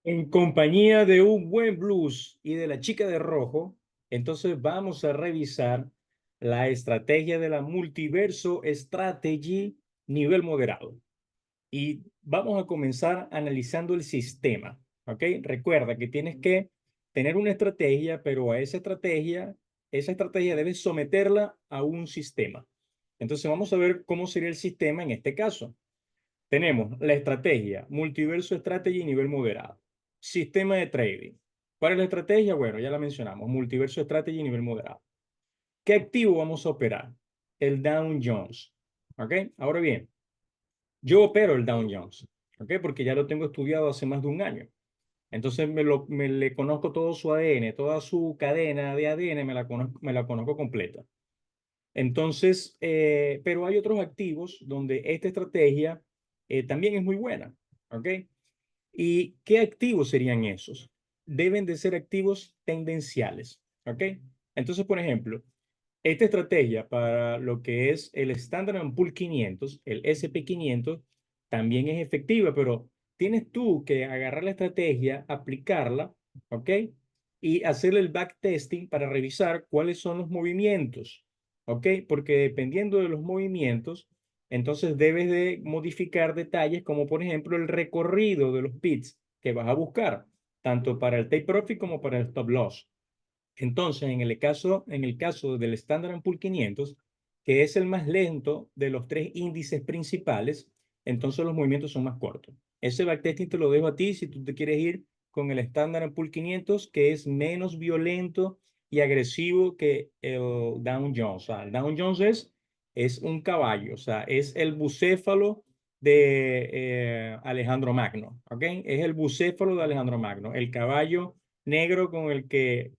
En compañía de un buen blues y de la chica de rojo, entonces vamos a revisar la estrategia de la Multiverso Strategy nivel moderado. Y vamos a comenzar analizando el sistema, ¿ok? Recuerda que tienes que tener una estrategia, pero a esa estrategia debes someterla a un sistema. Entonces vamos a ver cómo sería el sistema en este caso. Tenemos la estrategia, Multiverso Strategy nivel moderado. Sistema de trading. ¿Cuál es la estrategia? Bueno, ya la mencionamos, Multiverso Strategy nivel moderado. ¿Qué activo vamos a operar? El Dow Jones. ¿Ok? Ahora bien, yo opero el Dow Jones. ¿Ok? Porque ya lo tengo estudiado hace más de un año. Entonces me le conozco todo su ADN, toda su cadena de ADN me la conozco completa. Entonces, pero hay otros activos donde esta estrategia también es muy buena. ¿Ok? ¿Y qué activos serían esos? Deben de ser activos tendenciales. ¿Ok? Entonces, por ejemplo, esta estrategia para lo que es el Standard Poor's 500, el SP 500, también es efectiva, pero tienes tú que agarrar la estrategia, aplicarla, ¿ok? Y hacerle el backtesting para revisar cuáles son los movimientos, ¿ok? Porque dependiendo de los movimientos, entonces debes de modificar detalles como por ejemplo el recorrido de los bits que vas a buscar, tanto para el take profit como para el stop loss. Entonces, en el caso del Standard Poor's 500, que es el más lento de los tres índices principales, entonces los movimientos son más cortos. Ese backtesting te lo dejo a ti si tú te quieres ir con el Standard Poor's 500, que es menos violento y agresivo que el Dow Jones. O sea, el Dow Jones es un caballo, o sea, es el bucéfalo de Alejandro Magno, ¿ok? Es el bucéfalo de Alejandro Magno, el caballo negro con el que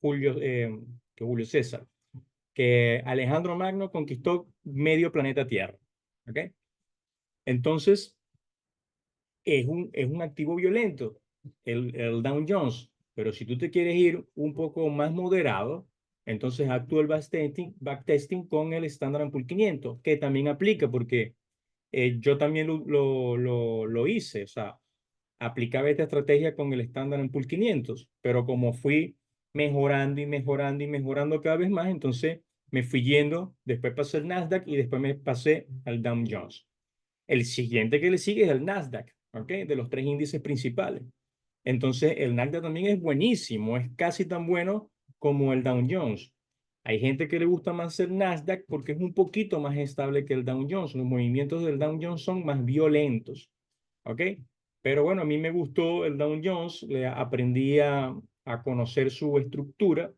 Julio César, que Alejandro Magno conquistó medio planeta Tierra. ¿Ok? Entonces, es un activo violento, el Dow Jones, pero si tú te quieres ir un poco más moderado, entonces actúa el backtesting con el Standard Poor's 500, que también aplica porque yo también lo hice, o sea, aplicaba esta estrategia con el Standard Poor's 500, pero como fui mejorando y mejorando y mejorando cada vez más, entonces me fui yendo, después pasé el Nasdaq y después me pasé al Dow Jones. El siguiente que le sigue es el Nasdaq, ¿ok? De los tres índices principales. Entonces, el Nasdaq también es buenísimo, es casi tan bueno como el Dow Jones. Hay gente que le gusta más el Nasdaq porque es un poquito más estable que el Dow Jones. Los movimientos del Dow Jones son más violentos. ¿Ok? Pero bueno, a mí me gustó el Dow Jones, le aprendí a conocer su estructura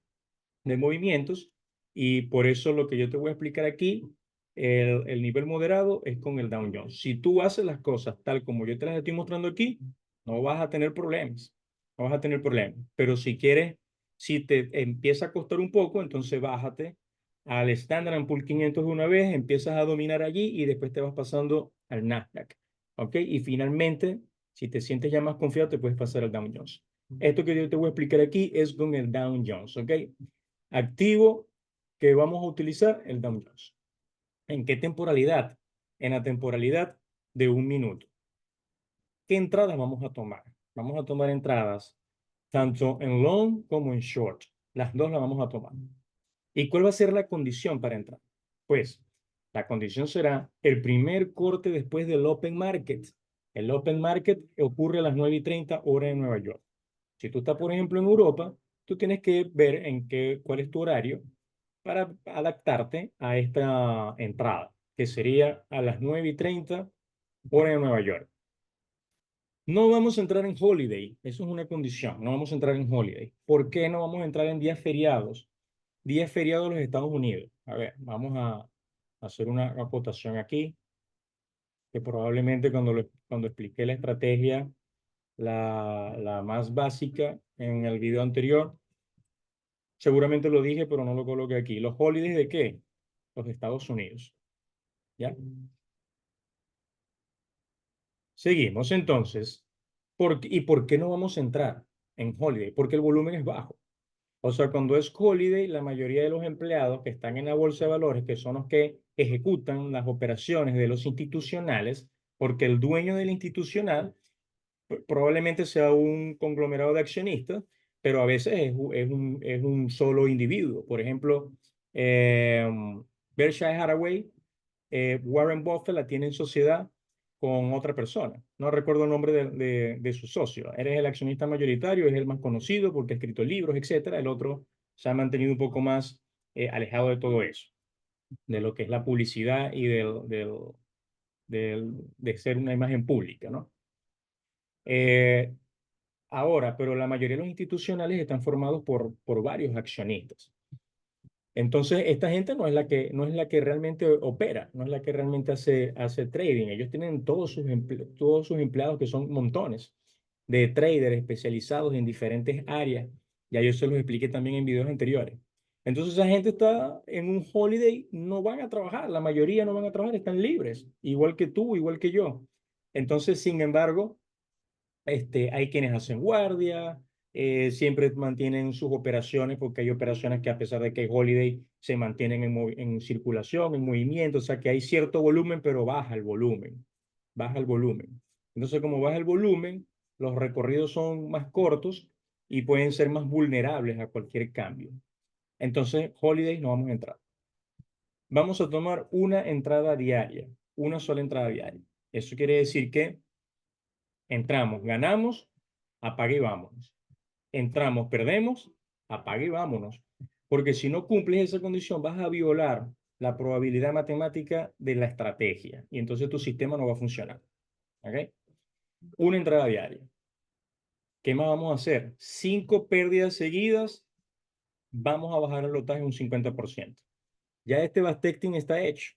de movimientos y por eso lo que yo te voy a explicar aquí, el nivel moderado es con el Dow Jones. Si tú haces las cosas tal como yo te las estoy mostrando aquí, no vas a tener problemas, no vas a tener problemas. Pero si quieres, si te empieza a costar un poco, entonces bájate al Standard Poor's 500 de una vez, empiezas a dominar allí y después te vas pasando al Nasdaq. ¿Ok? Y finalmente, si te sientes ya más confiado, te puedes pasar al Dow Jones. Esto que yo te voy a explicar aquí es con el Dow Jones, ¿ok? Activo que vamos a utilizar, el Dow Jones. ¿En qué temporalidad? En la temporalidad de un minuto. ¿Qué entradas vamos a tomar? Vamos a tomar entradas tanto en long como en short. Las dos las vamos a tomar. ¿Y cuál va a ser la condición para entrar? Pues la condición será el primer corte después del open market. El open market ocurre a las 9:30 hora en Nueva York. Si tú estás, por ejemplo, en Europa, tú tienes que ver cuál es tu horario para adaptarte a esta entrada, que sería a las 9:30 hora en Nueva York. No vamos a entrar en holiday, eso es una condición, no vamos a entrar en holiday. ¿Por qué no vamos a entrar en días feriados? Días feriados de los Estados Unidos. A ver, vamos a hacer una acotación aquí, que probablemente cuando expliqué la estrategia, la más básica en el video anterior, seguramente lo dije, pero no lo coloqué aquí. ¿Los holidays de qué? Los de Estados Unidos. ¿Ya? Seguimos entonces. ¿Y por qué no vamos a entrar en holiday? Porque el volumen es bajo. O sea, cuando es holiday, la mayoría de los empleados que están en la bolsa de valores, que son los que ejecutan las operaciones de los institucionales, porque el dueño del institucional probablemente sea un conglomerado de accionistas, pero a veces es un solo individuo. Por ejemplo, eh, Berkshire Hathaway, Warren Buffett la tiene en sociedad con otra persona. No recuerdo el nombre de su socio. Él es el accionista mayoritario, es el más conocido porque ha escrito libros, etcétera. El otro se ha mantenido un poco más alejado de todo eso, de lo que es la publicidad y de ser una imagen pública, ¿no? Eh, Ahora, pero la mayoría de los institucionales están formados por varios accionistas. Entonces, esta gente no es la que realmente opera, no es la que realmente hace trading. Ellos tienen todos sus empleados, que son montones de traders especializados en diferentes áreas. Ya yo se los expliqué también en videos anteriores. Entonces, esa gente está en un holiday, no van a trabajar, la mayoría no van a trabajar, están libres, igual que tú, igual que yo. Entonces, sin embargo, hay quienes hacen guardia, siempre mantienen sus operaciones, porque hay operaciones que a pesar de que es holiday, se mantienen en circulación, en movimiento, o sea que hay cierto volumen, pero baja el volumen, baja el volumen. Entonces, como baja el volumen, los recorridos son más cortos y pueden ser más vulnerables a cualquier cambio. Entonces, holidays no vamos a entrar. Vamos a tomar una entrada diaria, una sola entrada diaria. Eso quiere decir que entramos, ganamos, apague y vámonos. Entramos, perdemos, apague y vámonos. Porque si no cumples esa condición, vas a violar la probabilidad matemática de la estrategia y entonces tu sistema no va a funcionar. ¿Ok? Una entrada diaria. ¿Qué más vamos a hacer? 5 pérdidas seguidas, vamos a bajar el lotaje un 50%. Ya este backtesting está hecho.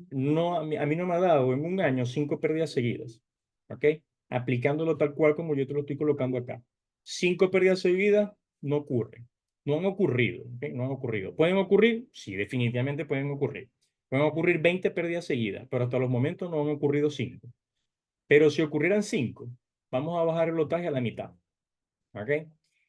No, a mí no me ha dado en un año 5 pérdidas seguidas, ¿ok? Aplicándolo tal cual como yo te lo estoy colocando acá. 5 pérdidas seguidas no ocurren, no han ocurrido, ¿ok? No han ocurrido. ¿Pueden ocurrir? Sí, definitivamente pueden ocurrir. Pueden ocurrir 20 pérdidas seguidas, pero hasta los momentos no han ocurrido 5. Pero si ocurrieran 5, vamos a bajar el lotaje a la mitad. ¿Ok?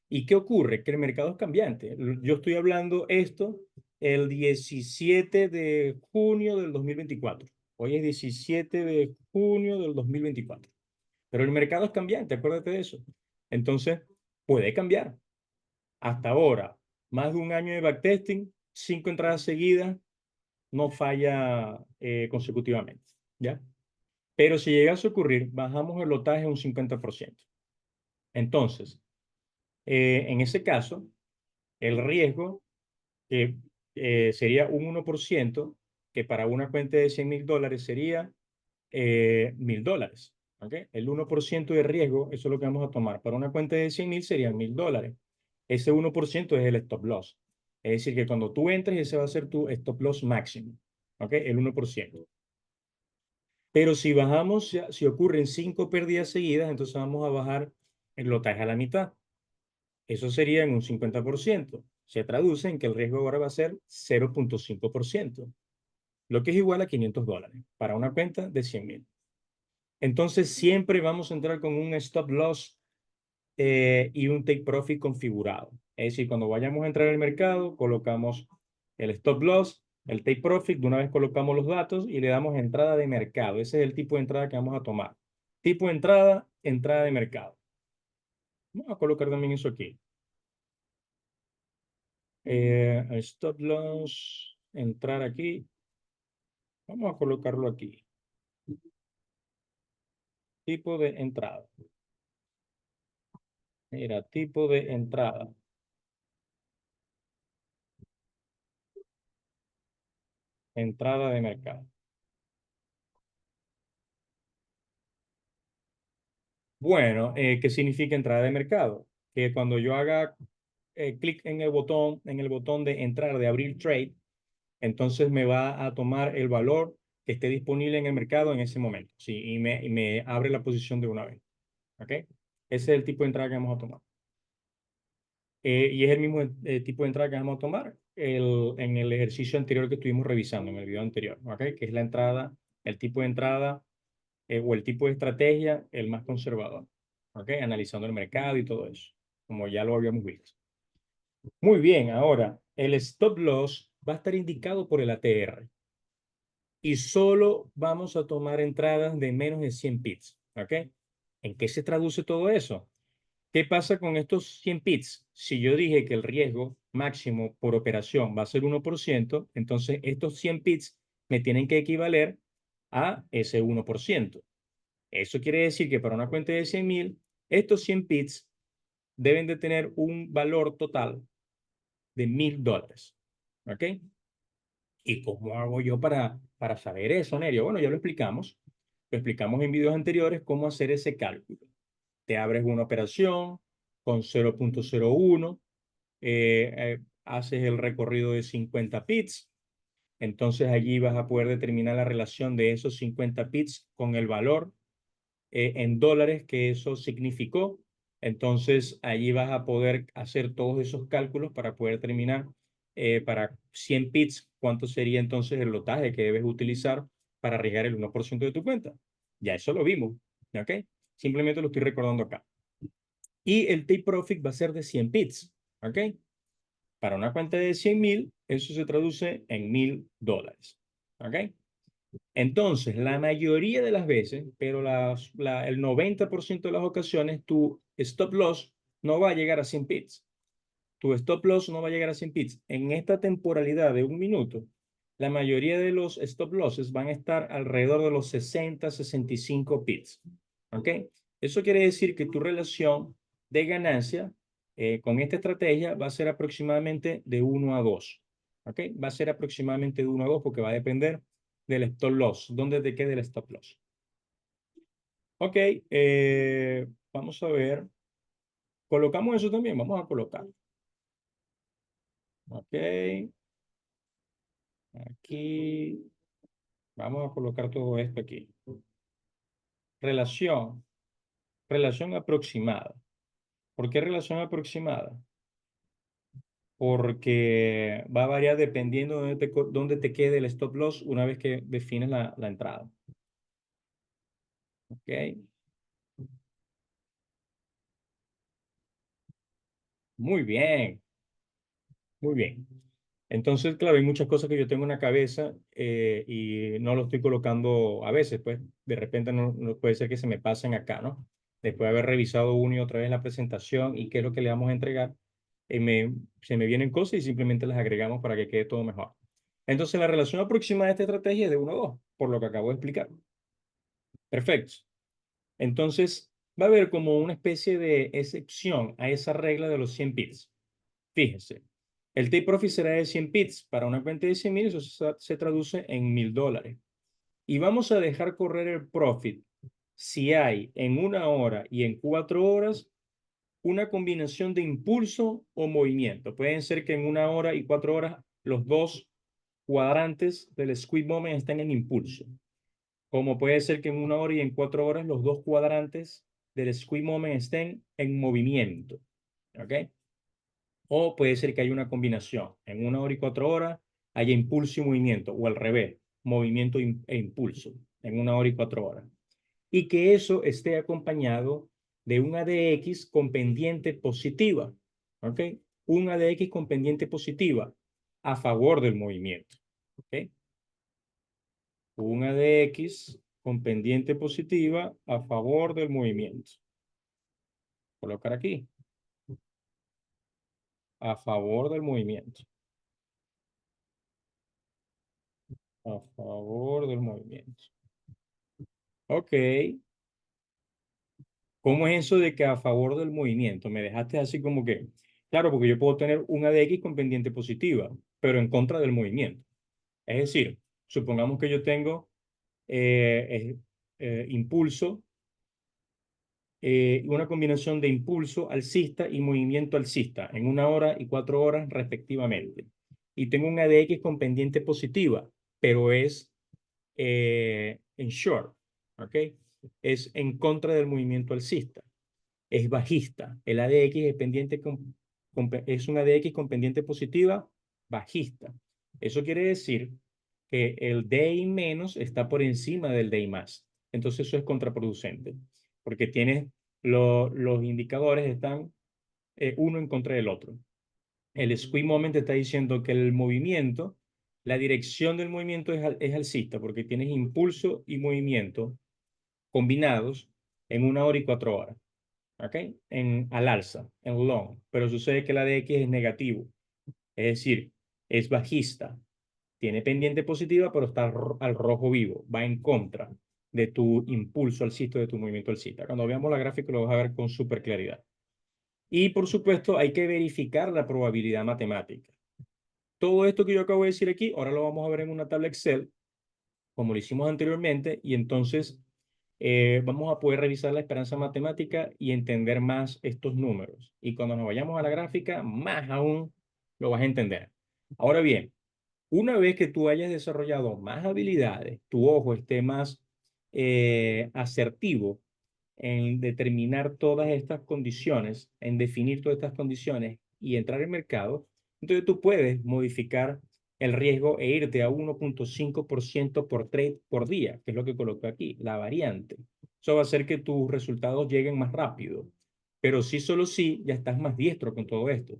¿Y qué ocurre? Que el mercado es cambiante. Yo estoy hablando esto el 17 de junio del 2024. Hoy es 17 de junio del 2024. Pero el mercado es cambiante, acuérdate de eso. Entonces, puede cambiar. Hasta ahora, más de un año de backtesting, 5 entradas seguidas, no falla consecutivamente. ¿Ya? Pero si llegase a ocurrir, bajamos el lotaje un 50%. Entonces, en ese caso, el riesgo que sería un 1%, que para una cuenta de $100.000 sería $1.000. ¿Ok? El 1% de riesgo, eso es lo que vamos a tomar. Para una cuenta de 100.000 serían $1.000. Ese 1% es el stop loss. Es decir, que cuando tú entres, ese va a ser tu stop loss máximo. ¿Ok? El 1%. Pero si bajamos, si ocurren 5 pérdidas seguidas, entonces vamos a bajar el lotaje a la mitad. Eso sería en un 50%. Se traduce en que el riesgo ahora va a ser 0,5%, lo que es igual a $500 para una cuenta de 100.000. Entonces, siempre vamos a entrar con un stop loss y un take profit configurado. Es decir, cuando vayamos a entrar al mercado, colocamos el stop loss, el take profit, de una vez colocamos los datos y le damos entrada de mercado. Ese es el tipo de entrada que vamos a tomar. Tipo de entrada, entrada de mercado. Vamos a colocar también eso aquí. Stop loss, entrar aquí. Vamos a colocarlo aquí. Tipo de entrada. Mira, tipo de entrada. Entrada de mercado. Bueno, ¿qué significa entrada de mercado? Que cuando yo haga clic en el botón de entrar, de abrir trade, entonces me va a tomar el valor que esté disponible en el mercado en ese momento. Sí, y me abre la posición de una vez. ¿Ok? Ese es el tipo de entrada que vamos a tomar. Y es el mismo tipo de entrada que vamos a tomar en el ejercicio anterior que estuvimos revisando, en el video anterior, ¿ok? Que es la entrada, el tipo de entrada o el tipo de estrategia, el más conservador, ¿ok? Analizando el mercado y todo eso, como ya lo habíamos visto. Muy bien, ahora, el stop loss va a estar indicado por el ATR y solo vamos a tomar entradas de menos de 100 pips, ¿ok? ¿En qué se traduce todo eso? ¿Qué pasa con estos 100 pips? Si yo dije que el riesgo máximo por operación va a ser 1%, entonces estos 100 pips me tienen que equivaler a ese 1%. Eso quiere decir que para una cuenta de 100.000, estos 100 pips deben de tener un valor total de $1.000. ¿Ok? ¿Y cómo hago yo para saber eso, Nerio? Bueno, ya lo explicamos en videos anteriores cómo hacer ese cálculo. Te abres una operación con 0.01, haces el recorrido de 50 pits, entonces allí vas a poder determinar la relación de esos 50 pits con el valor en dólares que eso significó. Entonces allí vas a poder hacer todos esos cálculos para poder terminar para 100 pits, cuánto sería entonces el lotaje que debes utilizar para arriesgar el 1% de tu cuenta. Ya eso lo vimos, ¿ok? Simplemente lo estoy recordando acá. Y el take profit va a ser de 100 pits, ¿ok? Para una cuenta de 100.000, eso se traduce en $1.000, ¿ok? Entonces, la mayoría de las veces, pero el 90% de las ocasiones, tu stop loss no va a llegar a 100 pips. Tu stop loss no va a llegar a 100 pips. En esta temporalidad de un minuto, la mayoría de los stop losses van a estar alrededor de los 60, 65 pips. ¿Ok? Eso quiere decir que tu relación de ganancia con esta estrategia va a ser aproximadamente de 1 a 2. ¿Ok? Va a ser aproximadamente de 1 a 2 porque va a depender del stop loss, dónde te quede el stop loss. Ok, vamos a ver. Colocamos eso también, vamos a colocar. Ok, aquí, vamos a colocar todo esto aquí. Relación, relación aproximada. ¿Por qué relación aproximada? Porque va a variar dependiendo de dónde te quede el stop loss una vez que defines la entrada. Ok, muy bien. Muy bien. Entonces, claro, hay muchas cosas que yo tengo en la cabeza y no lo estoy colocando a veces, pues de repente no puede ser que se me pasen acá, ¿no? Después de haber revisado una y otra vez la presentación y qué es lo que le vamos a entregar, se me vienen cosas y simplemente las agregamos para que quede todo mejor. Entonces, la relación aproximada de esta estrategia es de 1 a 2, por lo que acabo de explicar. Perfecto. Entonces, va a haber como una especie de excepción a esa regla de los 100 pips. Fíjense, el take profit será de 100 pips. Para una cuenta de 100.000, eso se traduce en $1.000. Y vamos a dejar correr el profit si hay en 1 hora y en 4 horas una combinación de impulso o movimiento. Pueden ser que en 1 hora y 4 horas los dos cuadrantes del squeeze moment estén en impulso. Como puede ser que en 1 hora y en 4 horas los dos cuadrantes del squeeze moment estén en movimiento. ¿Ok? O puede ser que haya una combinación. En 1 hora y 4 horas haya impulso y movimiento, o al revés, movimiento e impulso en 1 hora y 4 horas. Y que eso esté acompañado de un ADX con pendiente positiva. ¿Ok? Un ADX con pendiente positiva a favor del movimiento. ¿Ok? Un ADX con pendiente positiva a favor del movimiento. Colocar aquí. A favor del movimiento. A favor del movimiento. Ok. ¿Cómo es eso de que a favor del movimiento? Me dejaste así como que, claro, porque yo puedo tener un ADX con pendiente positiva, pero en contra del movimiento. Es decir, supongamos que yo tengo impulso, una combinación de impulso alcista y movimiento alcista en 1 hora y 4 horas respectivamente. Y tengo un ADX con pendiente positiva, pero es en short, ¿ok? Es en contra del movimiento alcista, es bajista. El ADX es, es un ADX con pendiente positiva bajista. Eso quiere decir que el DI menos está por encima del DI más. Entonces eso es contraproducente, porque tienes los indicadores están uno en contra del otro. El squeeze moment está diciendo que el movimiento, la dirección del movimiento es alcista, porque tienes impulso y movimiento combinados en 1 hora y 4 horas. ¿Ok? Al alza, en long. Pero sucede que la DX es negativo. Es decir, es bajista. Tiene pendiente positiva, pero está al rojo vivo. Va en contra de tu impulso alcista, de tu movimiento alcista. Cuando veamos la gráfica lo vas a ver con súper claridad. Y por supuesto hay que verificar la probabilidad matemática. Todo esto que yo acabo de decir aquí, ahora lo vamos a ver en una tabla Excel, como lo hicimos anteriormente, y entonces vamos a poder revisar la esperanza matemática y entender más estos números. Y cuando nos vayamos a la gráfica, más aún lo vas a entender. Ahora bien, una vez que tú hayas desarrollado más habilidades, tu ojo esté más asertivo en determinar todas estas condiciones, en definir todas estas condiciones y entrar al mercado, entonces tú puedes modificar el riesgo e irte a 1.5% por trade por día, que es lo que coloco aquí, la variante. Eso va a hacer que tus resultados lleguen más rápido. Pero sí, solo sí, ya estás más diestro con todo esto.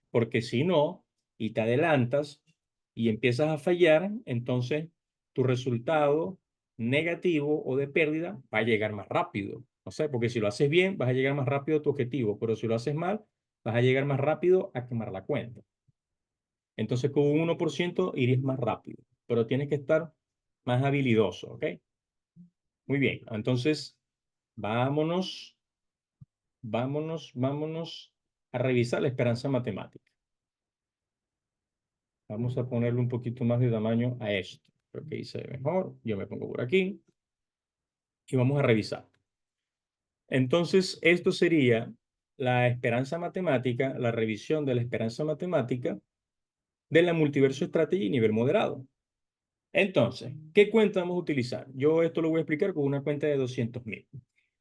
Porque si no, y te adelantas y empiezas a fallar, entonces tu resultado negativo o de pérdida va a llegar más rápido. No sé, porque si lo haces bien, vas a llegar más rápido a tu objetivo, pero si lo haces mal, vas a llegar más rápido a quemar la cuenta. Entonces, con un 1% irías más rápido, pero tienes que estar más habilidoso, ¿ok? Muy bien, entonces, vámonos, vámonos a revisar la esperanza matemática. Vamos a ponerle un poquito más de tamaño a esto. Creo que hice mejor. Yo me pongo por aquí y vamos a revisar. Entonces, esto sería la esperanza matemática, la revisión de la esperanza matemática de la Multiverso Strategy nivel moderado. Entonces, ¿qué cuenta vamos a utilizar? Yo esto lo voy a explicar con una cuenta de 200.000.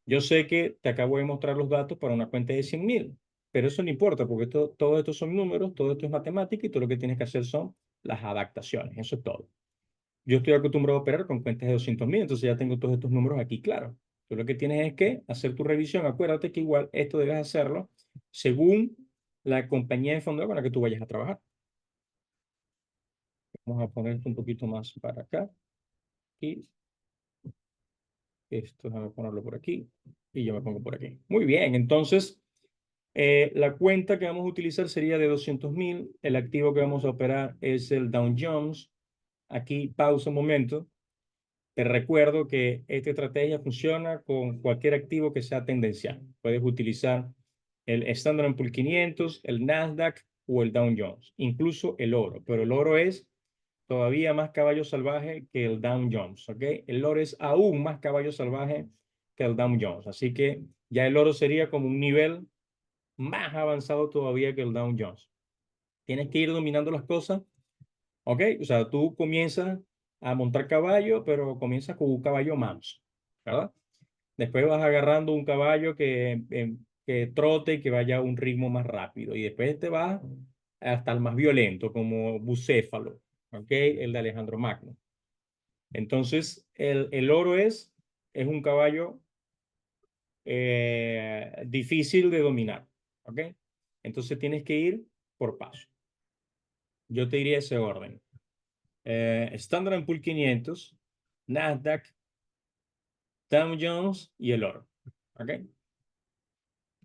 Yo sé que te acabo de mostrar los datos para una cuenta de 100.000, pero eso no importa porque todo esto son números, todo esto es matemática y todo lo que tienes que hacer son las adaptaciones. Eso es todo. Yo estoy acostumbrado a operar con cuentas de 200.000, entonces ya tengo todos estos números aquí claros. Tú lo que tienes es que hacer tu revisión. Acuérdate que igual esto debes hacerlo según la compañía de fondeo con la que tú vayas a trabajar. Vamos a poner esto un poquito más para acá. Y esto, déjame ponerlo por aquí. Y yo me pongo por aquí. Muy bien, entonces la cuenta que vamos a utilizar sería de 200.000. El activo que vamos a operar es el Dow Jones. Aquí pausa un momento. Te recuerdo que esta estrategia funciona con cualquier activo que sea tendencial. Puedes utilizar el Standard & Poor's 500, el Nasdaq o el Dow Jones, incluso el oro, pero el oro es todavía más caballo salvaje que el Dow Jones, ¿ok? El oro es aún más caballo salvaje que el Dow Jones, así que ya el oro sería como un nivel más avanzado todavía que el Dow Jones. Tienes que ir dominando las cosas. ¿Ok? O sea, tú comienzas a montar caballo, pero comienzas con un caballo manso, ¿verdad? Después vas agarrando un caballo que trote y que vaya a un ritmo más rápido. Y después te vas hasta el más violento, como Bucéfalo, ¿ok? El de Alejandro Magno. Entonces, el oro es un caballo difícil de dominar, ¿ok? Entonces tienes que ir por paso. Yo te diría ese orden. Standard & Poor's 500, Nasdaq, Dow Jones y el oro. ¿Ok?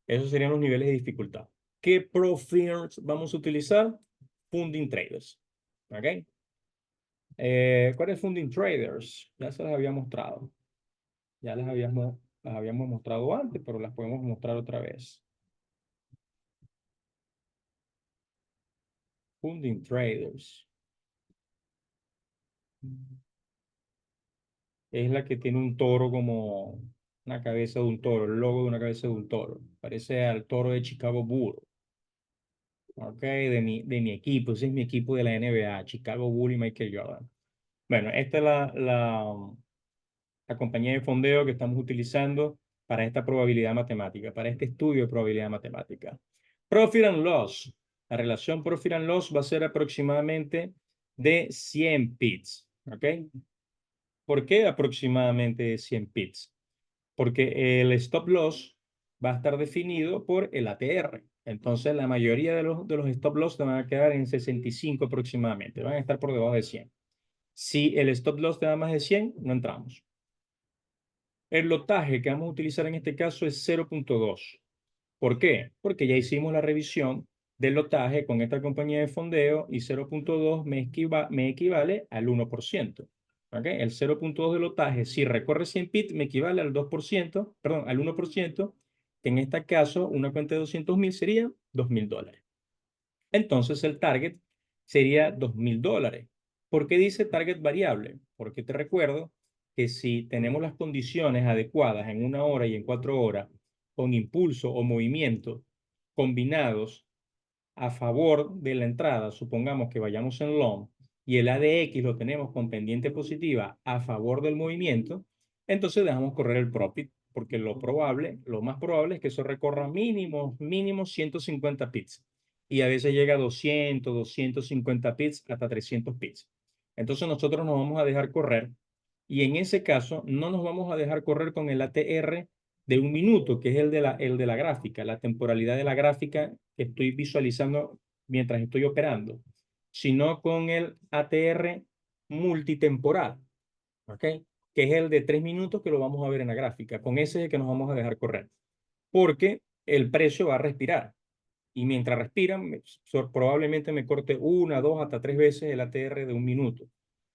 Esos serían los niveles de dificultad. ¿Qué profirms vamos a utilizar? Funding Traders. ¿Ok? ¿Cuál es Funding Traders? Ya se las había mostrado. Ya las habíamos mostrado antes, pero las podemos mostrar otra vez. Funding Traders. Es la que tiene un toro como una cabeza de un toro, el logo de una cabeza de un toro. Parece al toro de Chicago Bulls. Ok, de mi equipo. Ese es mi equipo de la NBA, Chicago Bulls y Michael Jordan. Bueno, esta es la compañía de fondeo que estamos utilizando para esta probabilidad matemática, para este estudio de probabilidad matemática. Profit and Loss. La relación Profit and Loss va a ser aproximadamente de 100 pips. ¿Ok? ¿Por qué aproximadamente 100 pips? Porque el stop loss va a estar definido por el ATR. Entonces, la mayoría de los stop loss te van a quedar en 65 aproximadamente, van a estar por debajo de 100. Si el stop loss te da más de 100, no entramos. El lotaje que vamos a utilizar en este caso es 0.2. ¿Por qué? Porque ya hicimos la revisión del lotaje con esta compañía de fondeo y 0.2 me equivale al 1%. ¿Ok? El 0.2 de lotaje, si recorre 100 pits, me equivale al 2%, perdón, al 1%, que en este caso una cuenta de 200.000 sería $2.000. Entonces el target sería $2.000. ¿Por qué dice target variable? Porque te recuerdo que si tenemos las condiciones adecuadas en 1 hora y en 4 horas, con impulso o movimiento combinados a favor de la entrada, supongamos que vayamos en long, y el ADX lo tenemos con pendiente positiva a favor del movimiento, entonces dejamos correr el profit, porque lo más probable es que eso recorra mínimo 150 pips, y a veces llega a 200, 250 pips, hasta 300 pips. Entonces nosotros nos vamos a dejar correr, y en ese caso no nos vamos a dejar correr con el ATR de 1 minuto, que es el de la gráfica, la temporalidad de la gráfica que estoy visualizando mientras estoy operando, sino con el ATR multitemporal, ¿ok? Que es el de 3 minutos que lo vamos a ver en la gráfica. Con ese es el que nos vamos a dejar correr, porque el precio va a respirar. Y mientras respira, probablemente me corte 1, 2, hasta 3 veces el ATR de 1 minuto.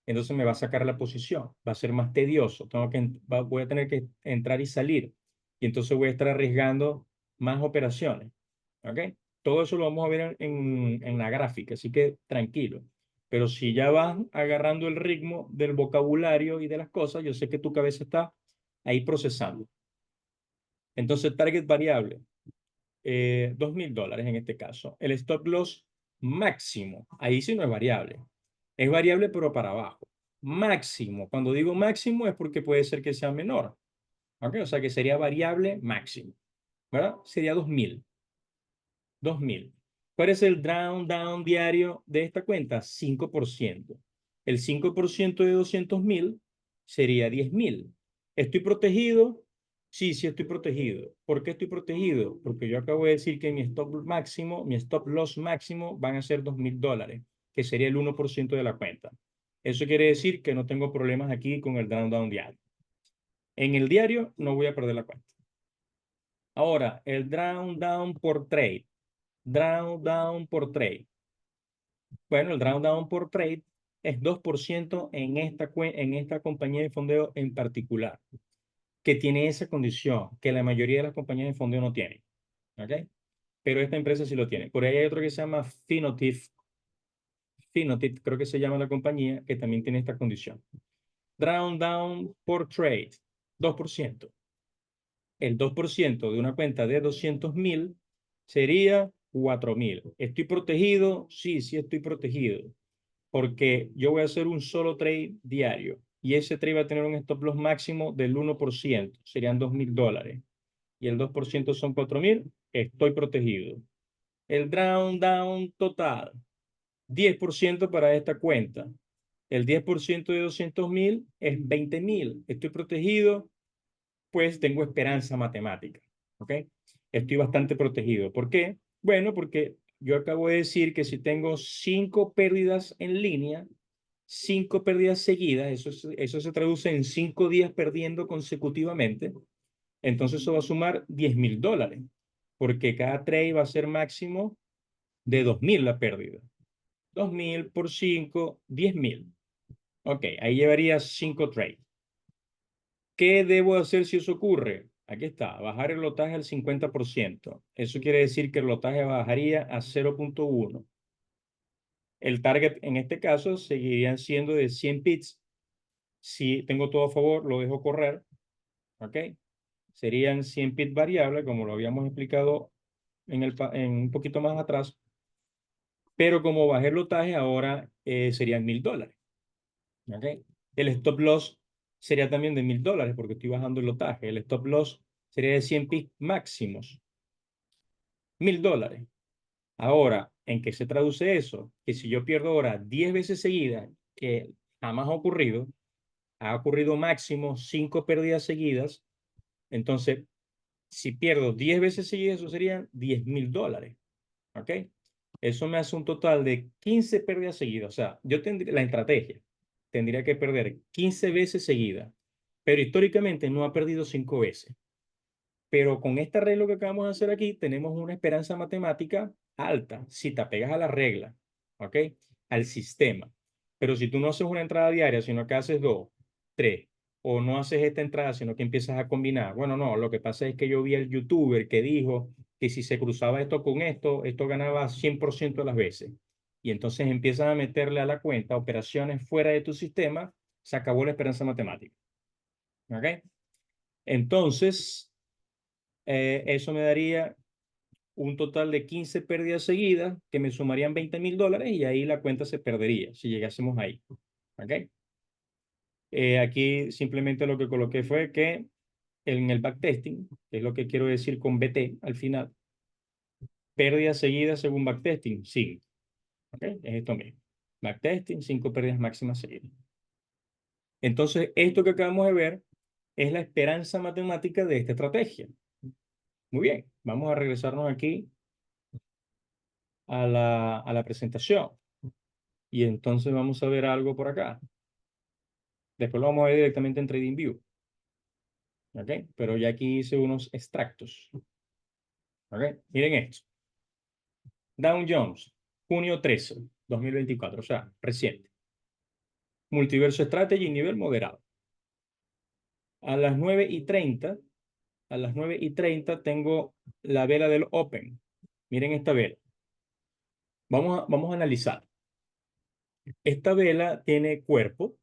Entonces me va a sacar la posición, va a ser más tedioso, voy a tener que entrar y salir, y entonces voy a estar arriesgando más operaciones. ¿Ok? Todo eso lo vamos a ver en la gráfica, así que tranquilo. Pero si ya vas agarrando el ritmo del vocabulario y de las cosas, yo sé que tu cabeza está ahí procesando. Entonces, target variable. $2.000 en este caso. El stop loss máximo, ahí sí no es variable. Es variable pero para abajo. Máximo, cuando digo máximo es porque puede ser que sea menor. ¿Ok? O sea que sería variable máximo. ¿Verdad? Sería 2.000. 2.000. ¿Cuál es el down diario de esta cuenta? 5%. El 5% de 200.000 sería 10.000. ¿Estoy protegido? Sí, sí estoy protegido. ¿Por qué estoy protegido? Porque yo acabo de decir que mi stop loss máximo van a ser $2.000, que sería el 1% de la cuenta. Eso quiere decir que no tengo problemas aquí con el down diario. En el diario no voy a perder la cuenta. Ahora, el down por trade. Drawdown por trade. Bueno, el drawdown por trade es 2% en esta compañía de fondeo en particular, que tiene esa condición que la mayoría de las compañías de fondeo no tienen. ¿Ok? Pero esta empresa sí lo tiene. Por ahí hay otro que se llama Finotip, creo que se llama la compañía, que también tiene esta condición. Drawdown por trade, 2%. El 2% de una cuenta de 200.000 sería 4.000. ¿Estoy protegido? Sí, sí estoy protegido, porque yo voy a hacer un solo trade diario y ese trade va a tener un stop loss máximo del 1%, serían $2.000, y el 2% son 4.000, estoy protegido. El drawdown total, 10% para esta cuenta. El 10% de 200.000 es 20.000. Estoy protegido, pues tengo esperanza matemática. ¿Ok? Estoy bastante protegido. ¿Por qué? Bueno, porque yo acabo de decir que si tengo 5 pérdidas en línea, 5 pérdidas seguidas, eso se traduce en 5 días perdiendo consecutivamente, entonces eso va a sumar $10.000, porque cada trade va a ser máximo de 2.000 la pérdida. 2.000 por 5, 10.000. Ok, ahí llevaría 5 trades. ¿Qué debo hacer si eso ocurre? Aquí está, bajar el lotaje al 50%. Eso quiere decir que el lotaje bajaría a 0.1. El target en este caso seguirían siendo de 100 pips. Si tengo todo a favor, lo dejo correr. ¿Ok? Serían 100 pips variables, como lo habíamos explicado en un poquito más atrás. Pero como bajé el lotaje, ahora serían $1.000. ¿Ok? El stop loss sería también de $1.000 porque estoy bajando el lotaje. El stop loss sería de 100 pips máximos. $1.000. Ahora, ¿en qué se traduce eso? Que si yo pierdo ahora 10 veces seguidas, que jamás ha ocurrido máximo 5 pérdidas seguidas, entonces, si pierdo 10 veces seguidas, eso serían $10.000. ¿Ok? Eso me hace un total de 15 pérdidas seguidas. O sea, yo tendría la estrategia, tendría que perder 15 veces seguidas. pero históricamente no ha perdido 5 veces. Pero con este arreglo que acabamos de hacer aquí, tenemos una esperanza matemática alta, si te apegas a la regla, ¿ok? Al sistema. Pero si tú no haces una entrada diaria, sino que haces 2, 3, o no haces esta entrada, sino que empiezas a combinar. Bueno, no, lo que pasa es que yo vi al youtuber que dijo que si se cruzaba esto con esto ganaba 100% de las veces. Y entonces empiezas a meterle a la cuenta operaciones fuera de tu sistema, se acabó la esperanza matemática. ¿Ok? Entonces, eso me daría un total de 15 pérdidas seguidas que me sumarían $20,000 y ahí la cuenta se perdería si llegásemos ahí. ¿Ok? Aquí simplemente lo que coloqué fue que en el backtesting, que es lo que quiero decir con BT al final, pérdidas seguidas según backtesting, sí. ¿Ok? Es esto mismo. Backtesting, 5 pérdidas máximas seguidas. Entonces, esto que acabamos de ver es la esperanza matemática de esta estrategia. Muy bien, vamos a regresarnos aquí a la presentación. Y entonces vamos a ver algo por acá. Después lo vamos a ver directamente en TradingView. ¿Ok? Pero ya aquí hice unos extractos. ¿Ok? Miren esto. Dow Jones, junio 13, 2024. O sea, reciente. Multiverso Strategy, nivel moderado. A las 9:30, a las 9:30 tengo la vela del Open. Miren esta vela. Vamos a analizar. Esta vela tiene cuerpo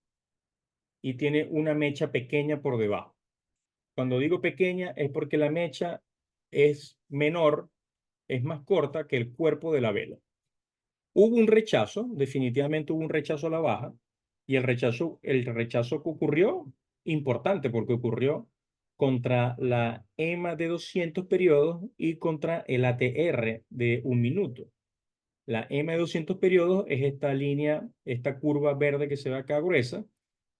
y tiene una mecha pequeña por debajo. Cuando digo pequeña es porque la mecha es menor, es más corta que el cuerpo de la vela. Hubo un rechazo, definitivamente hubo un rechazo a la baja, y el rechazo que ocurrió, importante, porque ocurrió contra la EMA de 200 periodos y contra el ATR de 1 minuto. La M de 200 periodos es esta línea, esta curva verde que se ve acá gruesa,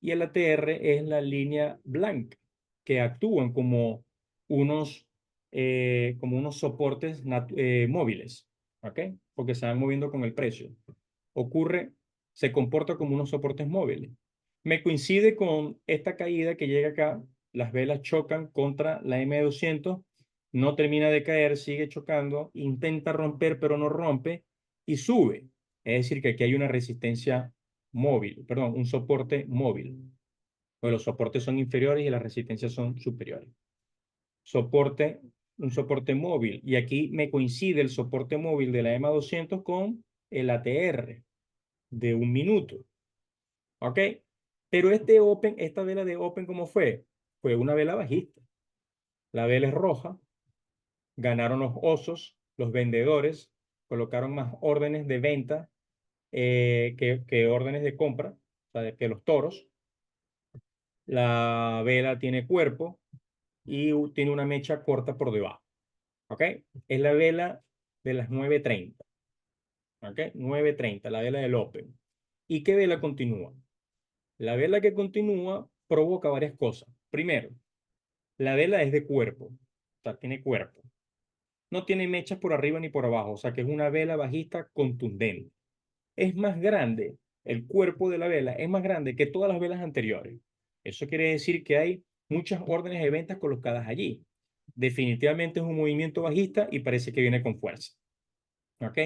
y el ATR es la línea blanca, que actúan como unos soportes móviles, ¿ok? Porque se van moviendo con el precio. Se comporta como unos soportes móviles. Me coincide con esta caída que llega acá, las velas chocan contra la M de 200, no termina de caer, sigue chocando, intenta romper, pero no rompe y sube. Es decir, que aquí hay una resistencia móvil, perdón, un soporte móvil. Pues los soportes son inferiores y las resistencias son superiores. Soporte, un soporte móvil. Y aquí me coincide el soporte móvil de la EMA 200 con el ATR de 1 minuto. ¿Ok? Pero esta vela de Open, ¿cómo fue? Fue una vela bajista. La vela es roja, ganaron los osos, los vendedores, colocaron más órdenes de venta que órdenes de compra, o sea, que los toros. La vela tiene cuerpo y tiene una mecha corta por debajo. ¿Ok? Es la vela de las 9:30. ¿Ok? 9:30, la vela del Open. ¿Y qué vela continúa? La vela que continúa provoca varias cosas. Primero, la vela es de cuerpo, o sea, tiene cuerpo. No tiene mechas por arriba ni por abajo, o sea que es una vela bajista contundente. Es más grande, el cuerpo de la vela es más grande que todas las velas anteriores. Eso quiere decir que hay muchas órdenes de ventas colocadas allí. Definitivamente es un movimiento bajista y parece que viene con fuerza. ¿Ok?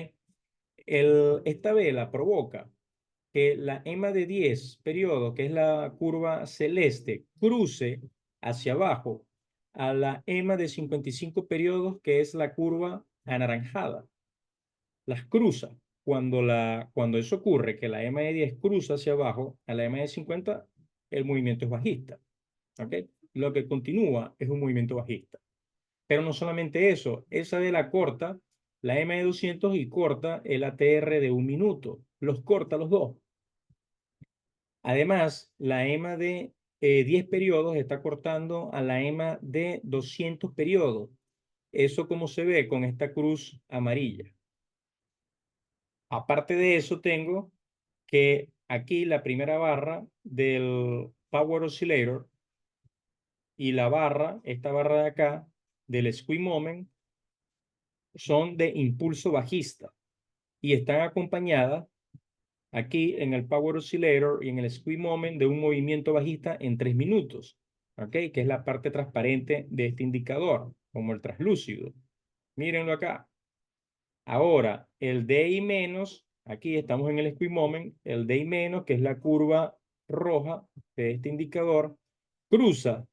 Esta vela provoca que la EMA de 10 periodos, que es la curva celeste, cruce hacia abajo a la EMA de 55 periodos, que es la curva anaranjada. Las cruza. Cuando eso ocurre, que la EMA de 10 cruza hacia abajo a la EMA de 50, el movimiento es bajista. ¿Ok? Lo que continúa es un movimiento bajista. Pero no solamente eso, esa de la corta, la EMA de 200 y corta el ATR de 1 minuto. Los corta los dos. Además, la EMA de 10 periodos está cortando a la EMA de 200 periodos. Eso como se ve con esta cruz amarilla. Aparte de eso, tengo que aquí la primera barra del Power Oscillator y esta barra de acá, del Squeeze Moment, son de impulso bajista y están acompañadas aquí en el Power Oscillator y en el Squeeze Moment de un movimiento bajista en 3 minutos. ¿ok? Que es la parte transparente de este indicador, como el translúcido. Mírenlo acá. Ahora, el DI menos, aquí estamos en el squeeze moment, el DI menos, que es la curva roja de este indicador, cruza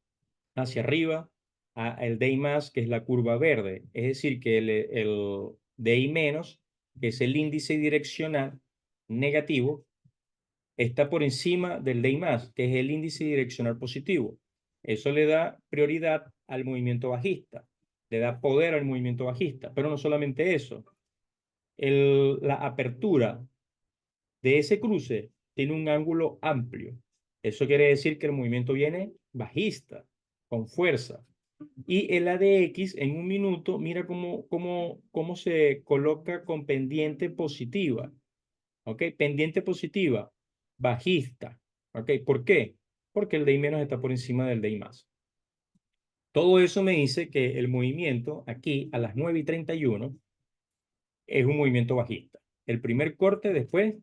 hacia arriba a el DI más, que es la curva verde. Es decir, que el DI menos, que es el índice direccional negativo, está por encima del DI más, que es el índice direccional positivo. Eso le da prioridad al movimiento bajista, le da poder al movimiento bajista, pero no solamente eso. La apertura de ese cruce tiene un ángulo amplio. Eso quiere decir que el movimiento viene bajista, con fuerza. Y el ADX en un minuto, mira cómo se coloca con pendiente positiva. ¿Ok? Pendiente positiva, bajista. ¿Ok? ¿Por qué? Porque el DI menos está por encima del DI más. Todo eso me dice que el movimiento aquí a las 9:31 es un movimiento bajista. El primer corte después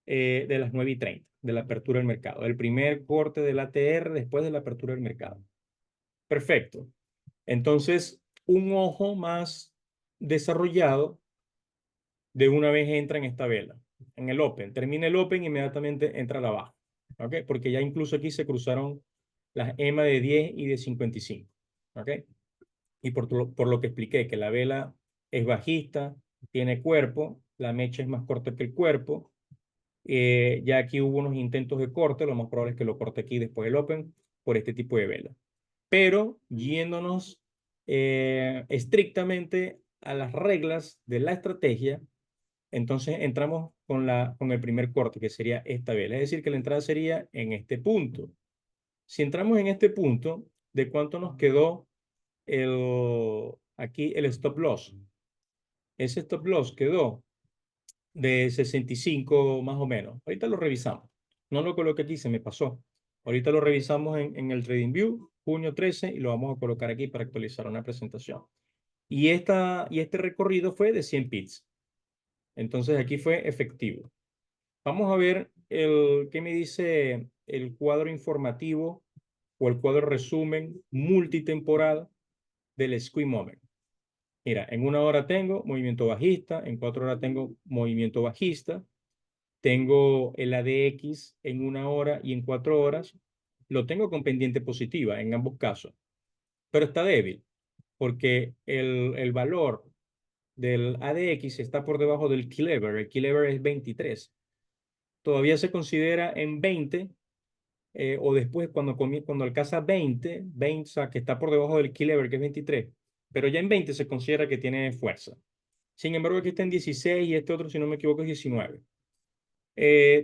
de las 9:30, de la apertura del mercado. El primer corte del ATR después de la apertura del mercado. Perfecto. Entonces, un ojo más desarrollado de una vez entra en esta vela, en el Open. Termina el Open, inmediatamente entra la baja. ¿Ok? Porque ya incluso aquí se cruzaron las EMA de 10 y de 55. ¿Ok? Y por lo que expliqué, que la vela es bajista, tiene cuerpo, la mecha es más corta que el cuerpo. Ya aquí hubo unos intentos de corte, lo más probable es que lo corte aquí después del Open por este tipo de vela. Pero yéndonos estrictamente a las reglas de la estrategia, entonces entramos con el primer corte, que sería esta vela. Es decir, que la entrada sería en este punto. Si entramos en este punto, ¿de cuánto nos quedó aquí el stop loss? Ese stop loss quedó de 65 más o menos. Ahorita lo revisamos. No lo coloqué aquí, se me pasó. Ahorita lo revisamos en el TradingView, junio 13, y lo vamos a colocar aquí para actualizar una presentación. Y este recorrido fue de 100 pips. Entonces aquí fue efectivo. Vamos a ver qué me dice el cuadro informativo o el cuadro resumen multitemporal del Squeeze Moment. Mira, en 1 hora tengo movimiento bajista, en 4 horas tengo movimiento bajista, tengo el ADX en 1 hora y en 4 horas, lo tengo con pendiente positiva en ambos casos, pero está débil porque el valor del ADX está por debajo del key lever, el key lever es 23. Todavía se considera en 20 o después cuando alcanza 20, o sea, que está por debajo del key lever que es 23, pero ya en 20 se considera que tiene fuerza. Sin embargo, aquí está en 16 y este otro, si no me equivoco, es 19.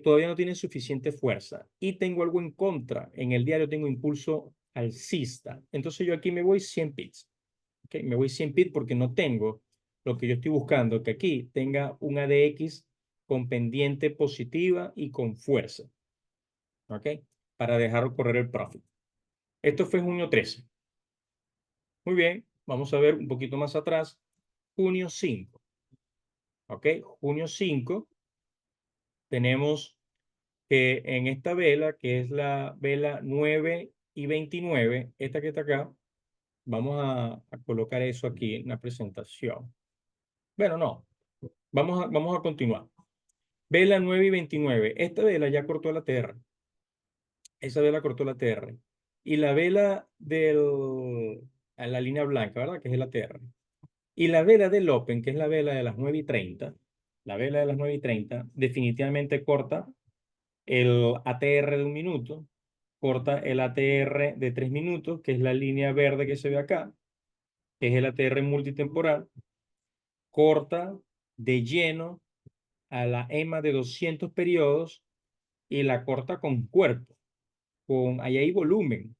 Todavía no tiene suficiente fuerza y tengo algo en contra. En el diario tengo impulso alcista. Entonces yo aquí me voy 100 pips. ¿Okay? Me voy 100 pips porque no tengo lo que yo estoy buscando, que aquí tenga un ADX con pendiente positiva y con fuerza. ¿Ok? Para dejar correr el profit. Esto fue junio 13. Muy bien, vamos a ver un poquito más atrás. Junio 5. ¿Ok? Junio 5 tenemos que en esta vela, que es la vela 9:29, esta que está acá, vamos a colocar eso aquí en la presentación. Bueno, no, vamos a continuar. Vela 9:29, esta vela ya cortó la TR. Esa vela cortó la TR. Y la vela a la línea blanca, ¿verdad? Que es el ATR. Y la vela del Open, que es la vela de las 9:30, la vela de las 9:30, definitivamente corta el ATR de 1 minuto, corta el ATR de 3 minutos, que es la línea verde que se ve acá, que es el ATR multitemporal, corta de lleno a la EMA de 200 periodos y la corta con cuerpo, ahí hay volumen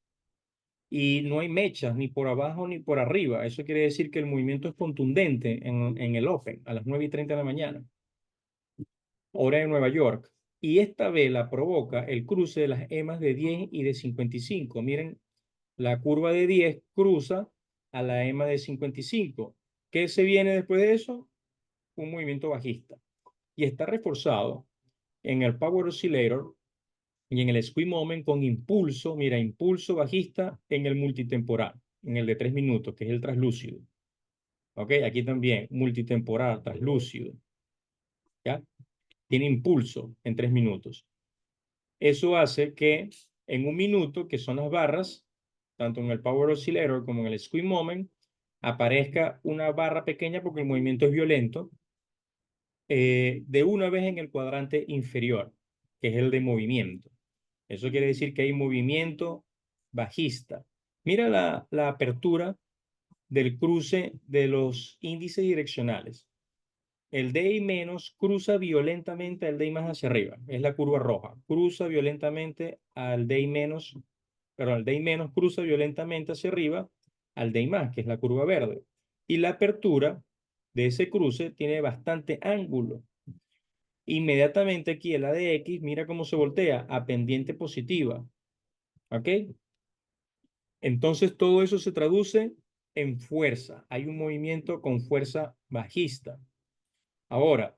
y no hay mechas ni por abajo ni por arriba. Eso quiere decir que el movimiento es contundente en el Open a las 9:30 de la mañana, hora de Nueva York. Y esta vela provoca el cruce de las EMAs de 10 y de 55. Miren, la curva de 10 cruza a la EMA de 55. ¿Qué se viene después de eso? Un movimiento bajista. Y está reforzado en el Power Oscillator, y en el squeeze moment con impulso, mira, impulso bajista en el multitemporal, en el de 3 minutos, que es el translúcido. ¿Ok? Aquí también, multitemporal, translúcido. ¿Ya? Tiene impulso en 3 minutos. Eso hace que en 1 minuto, que son las barras, tanto en el Power Oscillator como en el Squeeze Moment, aparezca una barra pequeña porque el movimiento es violento, de una vez en el cuadrante inferior, que es el de movimiento. Eso quiere decir que hay movimiento bajista. Mira la apertura del cruce de los índices direccionales. El DI menos cruza violentamente al DI más hacia arriba. Es la curva roja. Cruza violentamente al DI menos, pero al DI menos cruza violentamente hacia arriba al DI más, que es la curva verde. Y la apertura de ese cruce tiene bastante ángulo. Inmediatamente aquí el ADX, mira cómo se voltea a pendiente positiva. ¿Ok? Entonces todo eso se traduce en fuerza. Hay un movimiento con fuerza bajista. Ahora,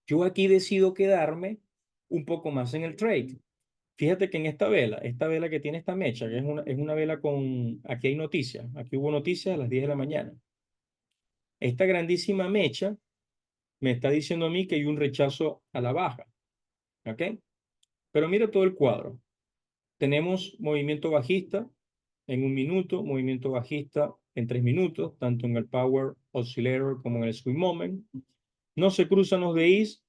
yo aquí decido quedarme un poco más en el trade. Fíjate que en esta vela que tiene esta mecha, que es una vela con, aquí hay noticias, aquí hubo noticias a las 10 de la mañana. Esta grandísima mecha me está diciendo a mí que hay un rechazo a la baja, ¿ok? Pero mira todo el cuadro. Tenemos movimiento bajista en 1 minuto, movimiento bajista en 3 minutos, tanto en el Power Oscillator como en el Swing Moment. No se cruzan los DIs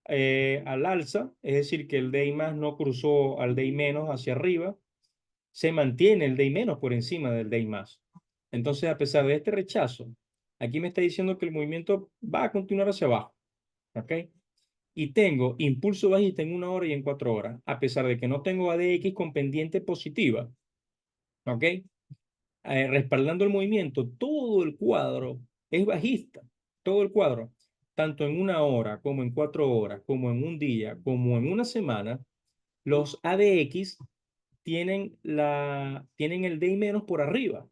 al alza, es decir, que el DI más no cruzó al DI menos hacia arriba, se mantiene el DI menos por encima del DI más. Entonces, a pesar de este rechazo, aquí me está diciendo que el movimiento va a continuar hacia abajo, ¿ok? Y tengo impulso bajista en 1 hora y en 4 horas, a pesar de que no tengo ADX con pendiente positiva, ¿ok? Respaldando el movimiento, todo el cuadro es bajista, todo el cuadro, tanto en 1 hora como en 4 horas, como en un día, como en una semana, los ADX tienen el DI menos por arriba,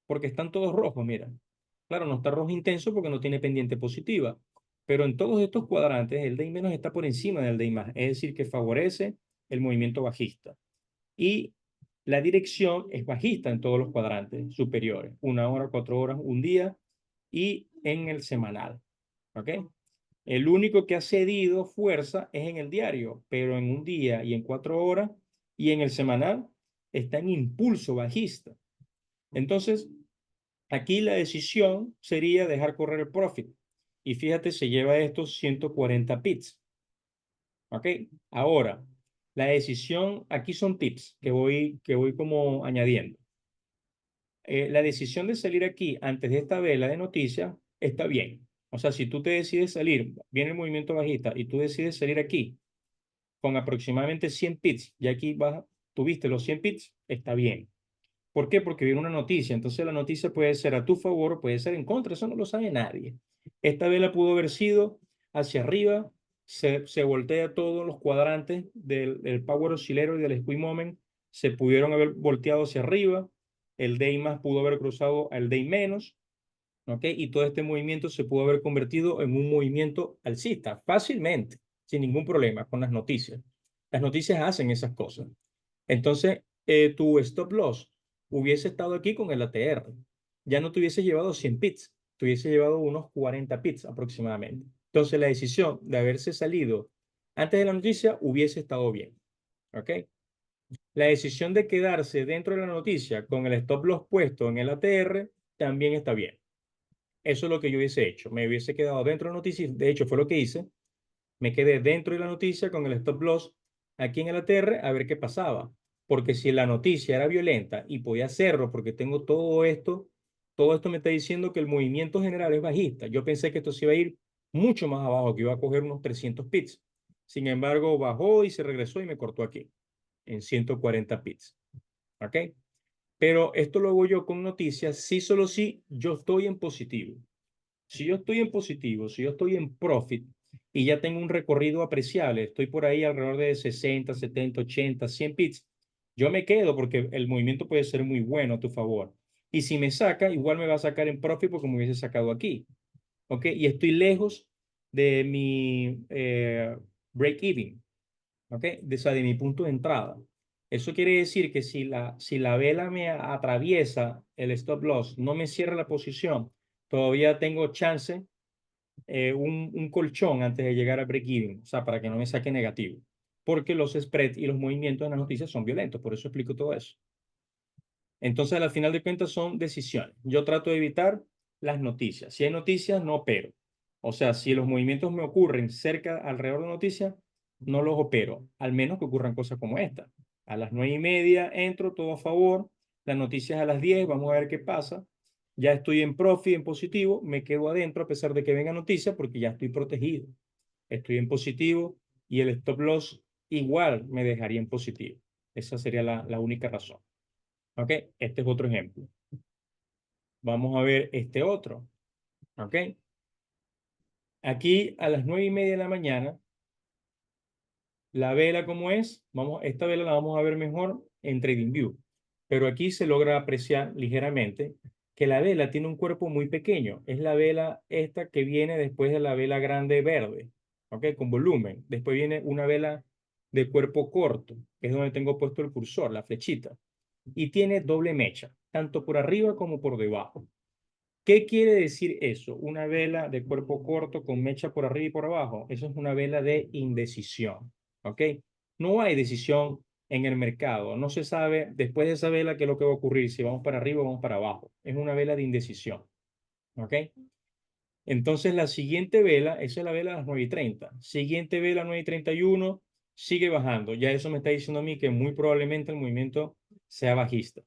porque están todos rojos, mira. Claro, no está rojo intenso porque no tiene pendiente positiva, pero en todos estos cuadrantes el DI menos está por encima del DI más, es decir, que favorece el movimiento bajista. Y la dirección es bajista en todos los cuadrantes superiores, 1 hora, 4 horas, un día y en el semanal. ¿Ok? El único que ha cedido fuerza es en el diario, pero en un día y en 4 horas y en el semanal está en impulso bajista. Entonces, aquí la decisión sería dejar correr el profit. Y fíjate, se lleva estos 140 pips. ¿Ok? Ahora, la decisión, aquí son tips que voy como añadiendo. La decisión de salir aquí antes de esta vela de noticias está bien. O sea, si tú te decides salir, viene el movimiento bajista y tú decides salir aquí con aproximadamente 100 pips, y aquí vas, tuviste los 100 pips, está bien. ¿Por qué? Porque viene una noticia. Entonces la noticia puede ser a tu favor o puede ser en contra. Eso no lo sabe nadie. Esta vela pudo haber sido hacia arriba. Se voltea todos los cuadrantes del Power Oscillator y del Squeeze Moment. Se pudieron haber volteado hacia arriba. El DI más pudo haber cruzado al DI menos. ¿Ok? Y todo este movimiento se pudo haber convertido en un movimiento alcista fácilmente, sin ningún problema con las noticias. Las noticias hacen esas cosas. Entonces, tu stop loss hubiese estado aquí con el ATR. Ya no te hubiese llevado 100 pips, te hubiese llevado unos 40 pips aproximadamente. Entonces, la decisión de haberse salido antes de la noticia hubiese estado bien. ¿Ok? La decisión de quedarse dentro de la noticia con el stop loss puesto en el ATR también está bien. Eso es lo que yo hubiese hecho. Me hubiese quedado dentro de la noticia. De hecho, fue lo que hice. Me quedé dentro de la noticia con el stop loss aquí en el ATR a ver qué pasaba. Porque si la noticia era violenta y podía hacerlo porque tengo todo esto me está diciendo que el movimiento general es bajista. Yo pensé que esto se iba a ir mucho más abajo, que iba a coger unos 300 pips. Sin embargo, bajó y se regresó y me cortó aquí en 140 pips. ¿Ok? Pero esto lo hago yo con noticias, sí, solo si yo estoy en positivo. Si yo estoy en positivo, si yo estoy en profit y ya tengo un recorrido apreciable, estoy por ahí alrededor de 60, 70, 80, 100 pips, yo me quedo porque el movimiento puede ser muy bueno a tu favor. Y si me saca, igual me va a sacar en profit porque me hubiese sacado aquí. ¿Ok? Y estoy lejos de mi break-even. ¿ok? O sea, de mi punto de entrada. Eso quiere decir que si la vela me atraviesa el stop loss, no me cierra la posición, todavía tengo chance, un colchón antes de llegar al break-even, o sea, para que no me saque negativo. Porque los spreads y los movimientos en las noticias son violentos, por eso explico todo eso. Entonces, al final de cuentas, son decisiones. Yo trato de evitar las noticias. Si hay noticias, no opero. O sea, si los movimientos me ocurren cerca, alrededor de noticias, no los opero, al menos que ocurran cosas como esta. A las 9:30 entro, todo a favor. Las noticias a las 10, vamos a ver qué pasa. Ya estoy en profit, en positivo, me quedo adentro a pesar de que venga noticias porque ya estoy protegido. Estoy en positivo y el stop loss igual me dejaría en positivo. Esa sería la única razón. ¿Ok? Este es otro ejemplo. Vamos a ver este otro. ¿Ok? Aquí a las 9:30 de la mañana, la vela como es, esta vela la vamos a ver mejor en TradingView. Pero aquí se logra apreciar ligeramente que la vela tiene un cuerpo muy pequeño. Es la vela esta que viene después de la vela grande verde. ¿Ok? Con volumen. Después viene una vela de cuerpo corto, que es donde tengo puesto el cursor, la flechita. Y tiene doble mecha, tanto por arriba como por debajo. ¿Qué quiere decir eso? Una vela de cuerpo corto con mecha por arriba y por abajo. Eso es una vela de indecisión. ¿Ok? No hay decisión en el mercado. No se sabe después de esa vela qué es lo que va a ocurrir, si vamos para arriba o vamos para abajo. Es una vela de indecisión. ¿Ok? Entonces la siguiente vela, esa es la vela a las 9:30. Siguiente vela 9:31, sigue bajando. Ya eso me está diciendo a mí que muy probablemente el movimiento sea bajista.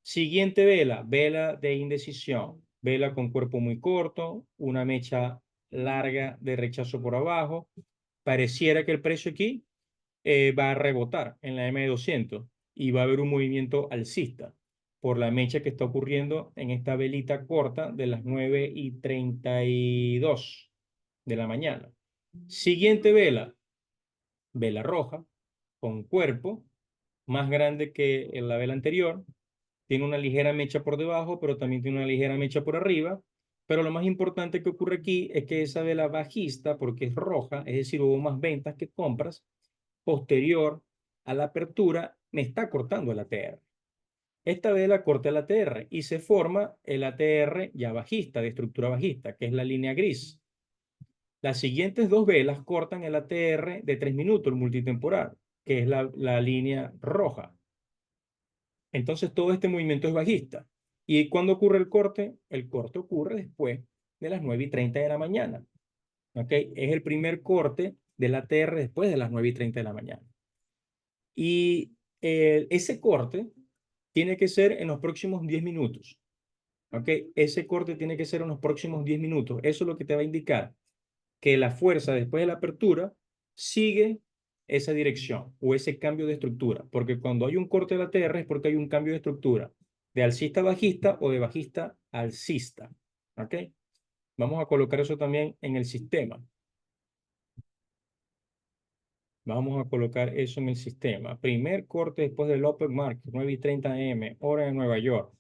Siguiente vela, vela de indecisión, vela con cuerpo muy corto, una mecha larga de rechazo por abajo. Pareciera que el precio aquí va a rebotar en la M200 y va a haber un movimiento alcista por la mecha que está ocurriendo en esta velita corta de las 9:32 de la mañana. Siguiente vela, vela roja con cuerpo más grande que en la vela anterior, tiene una ligera mecha por debajo, pero también tiene una ligera mecha por arriba. Pero lo más importante que ocurre aquí es que esa vela bajista, porque es roja, es decir, hubo más ventas que compras, posterior a la apertura, me está cortando el ATR. Esta vela corta el ATR y se forma el ATR ya bajista, de estructura bajista, que es la línea gris. Las siguientes dos velas cortan el ATR de 3 minutos, el multitemporal, que es la línea roja. Entonces todo este movimiento es bajista. ¿Y cuándo ocurre el corte? El corte ocurre después de las 9:30 de la mañana. ¿Ok? Es el primer corte del ATR después de las 9:30 de la mañana. Y ese corte tiene que ser en los próximos 10 minutos. ¿Ok? Ese corte tiene que ser en los próximos 10 minutos. Eso es lo que te va a indicar que la fuerza después de la apertura sigue esa dirección o ese cambio de estructura, porque cuando hay un corte de la TR es porque hay un cambio de estructura, de alcista a bajista o de bajista a alcista. ¿Ok? Vamos a colocar eso también en el sistema. Vamos a colocar eso en el sistema. Primer corte después del Open Market, 9:30 AM, hora de Nueva York,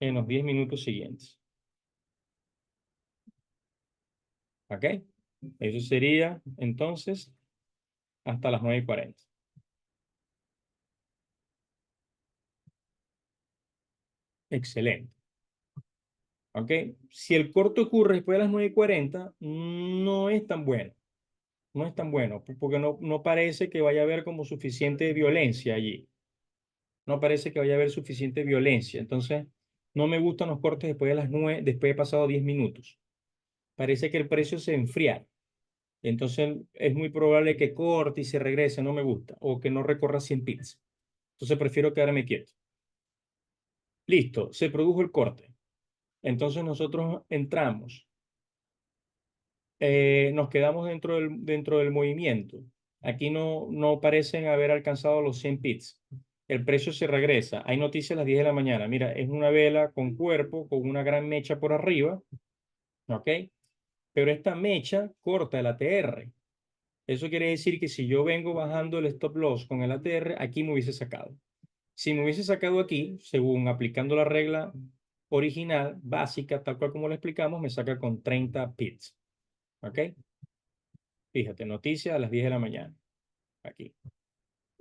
en los 10 minutos siguientes. ¿Ok? Eso sería entonces hasta las 9:40. Excelente. ¿Ok? Si el corte ocurre después de las 9:40, no es tan bueno. No es tan bueno, porque no parece que vaya a haber como suficiente violencia allí. No parece que vaya a haber suficiente violencia. Entonces, no me gustan los cortes después de las 9, después de pasado 10 minutos. Parece que el precio se enfría. Entonces, es muy probable que corte y se regrese. No me gusta. O que no recorra 100 pips. Entonces, prefiero quedarme quieto. Listo, se produjo el corte. Entonces, nosotros entramos. Nos quedamos dentro del movimiento. Aquí no parecen haber alcanzado los 100 pips. El precio se regresa. Hay noticias a las 10 de la mañana. Mira, es una vela con cuerpo, con una gran mecha por arriba, ¿ok? Pero esta mecha corta el ATR. Eso quiere decir que si yo vengo bajando el stop loss con el ATR, aquí me hubiese sacado. Si me hubiese sacado aquí, según aplicando la regla original, básica, tal cual como lo explicamos, me saca con 30 pips, ¿ok? Fíjate, noticias a las 10 de la mañana. Aquí.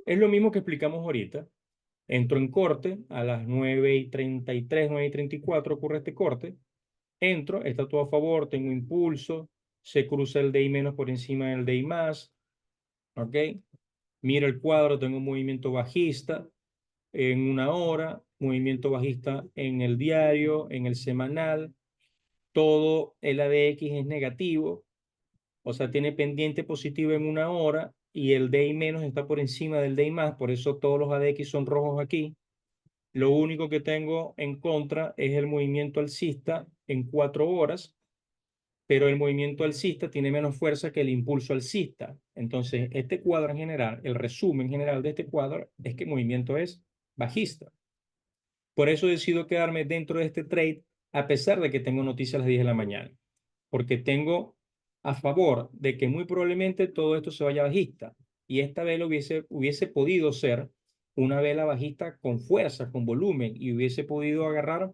Es lo mismo que explicamos ahorita. Entro en corte a las 9:33, 9:34 ocurre este corte. Entro, está todo a favor, tengo impulso, se cruza el DI menos por encima del DI más. ¿Ok? Miro el cuadro, tengo un movimiento bajista en una hora, movimiento bajista en el diario, en el semanal. Todo el ADX es negativo, o sea, tiene pendiente positivo en una hora y el DI menos está por encima del DI más, por eso todos los ADX son rojos aquí. Lo único que tengo en contra es el movimiento alcista en 4 horas, pero el movimiento alcista tiene menos fuerza que el impulso alcista. Entonces, este cuadro en general, el resumen general de este cuadro es que el movimiento es bajista. Por eso decido quedarme dentro de este trade a pesar de que tengo noticias a las 10 de la mañana, porque tengo a favor de que muy probablemente todo esto se vaya bajista y esta vela hubiese podido ser una vela bajista con fuerza, con volumen y hubiese podido agarrar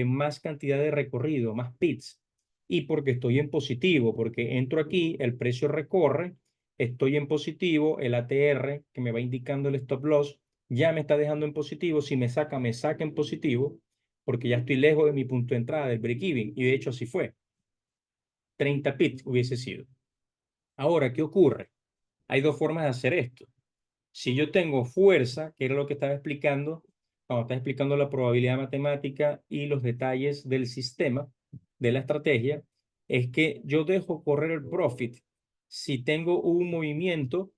más cantidad de recorrido, más pips. Y porque estoy en positivo, porque entro aquí, el precio recorre, estoy en positivo, el ATR que me va indicando el stop loss ya me está dejando en positivo. Si me saca en positivo, porque ya estoy lejos de mi punto de entrada del break-even. Y de hecho así fue. 30 pips hubiese sido. Ahora, ¿qué ocurre? Hay dos formas de hacer esto. Si yo tengo fuerza, que era lo que estaba explicando, cuando estaba explicando la probabilidad matemática y los detalles del sistema, de la estrategia, es que yo dejo correr el profit si tengo un movimiento,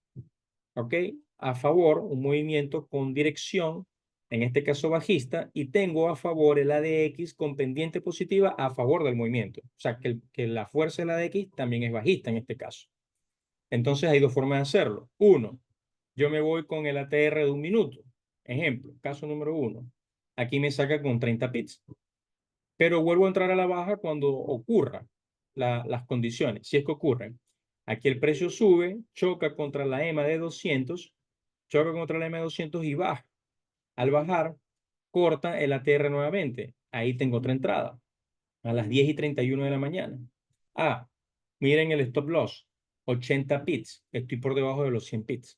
¿ok? A favor, un movimiento con dirección, en este caso bajista, y tengo a favor el ADX con pendiente positiva a favor del movimiento. O sea, que la fuerza del ADX también es bajista en este caso. Entonces hay dos formas de hacerlo. Uno, yo me voy con el ATR de 1 minuto. Ejemplo, caso número 1. Aquí me saca con 30 pips. Pero vuelvo a entrar a la baja cuando ocurran las condiciones, si es que ocurren. Aquí el precio sube, choca contra la EMA de 200, choca contra la EMA de 200 y baja. Al bajar, corta el ATR nuevamente. Ahí tengo otra entrada, a las 10:31 de la mañana. Ah, miren el stop loss, 80 pips. Estoy por debajo de los 100 pips.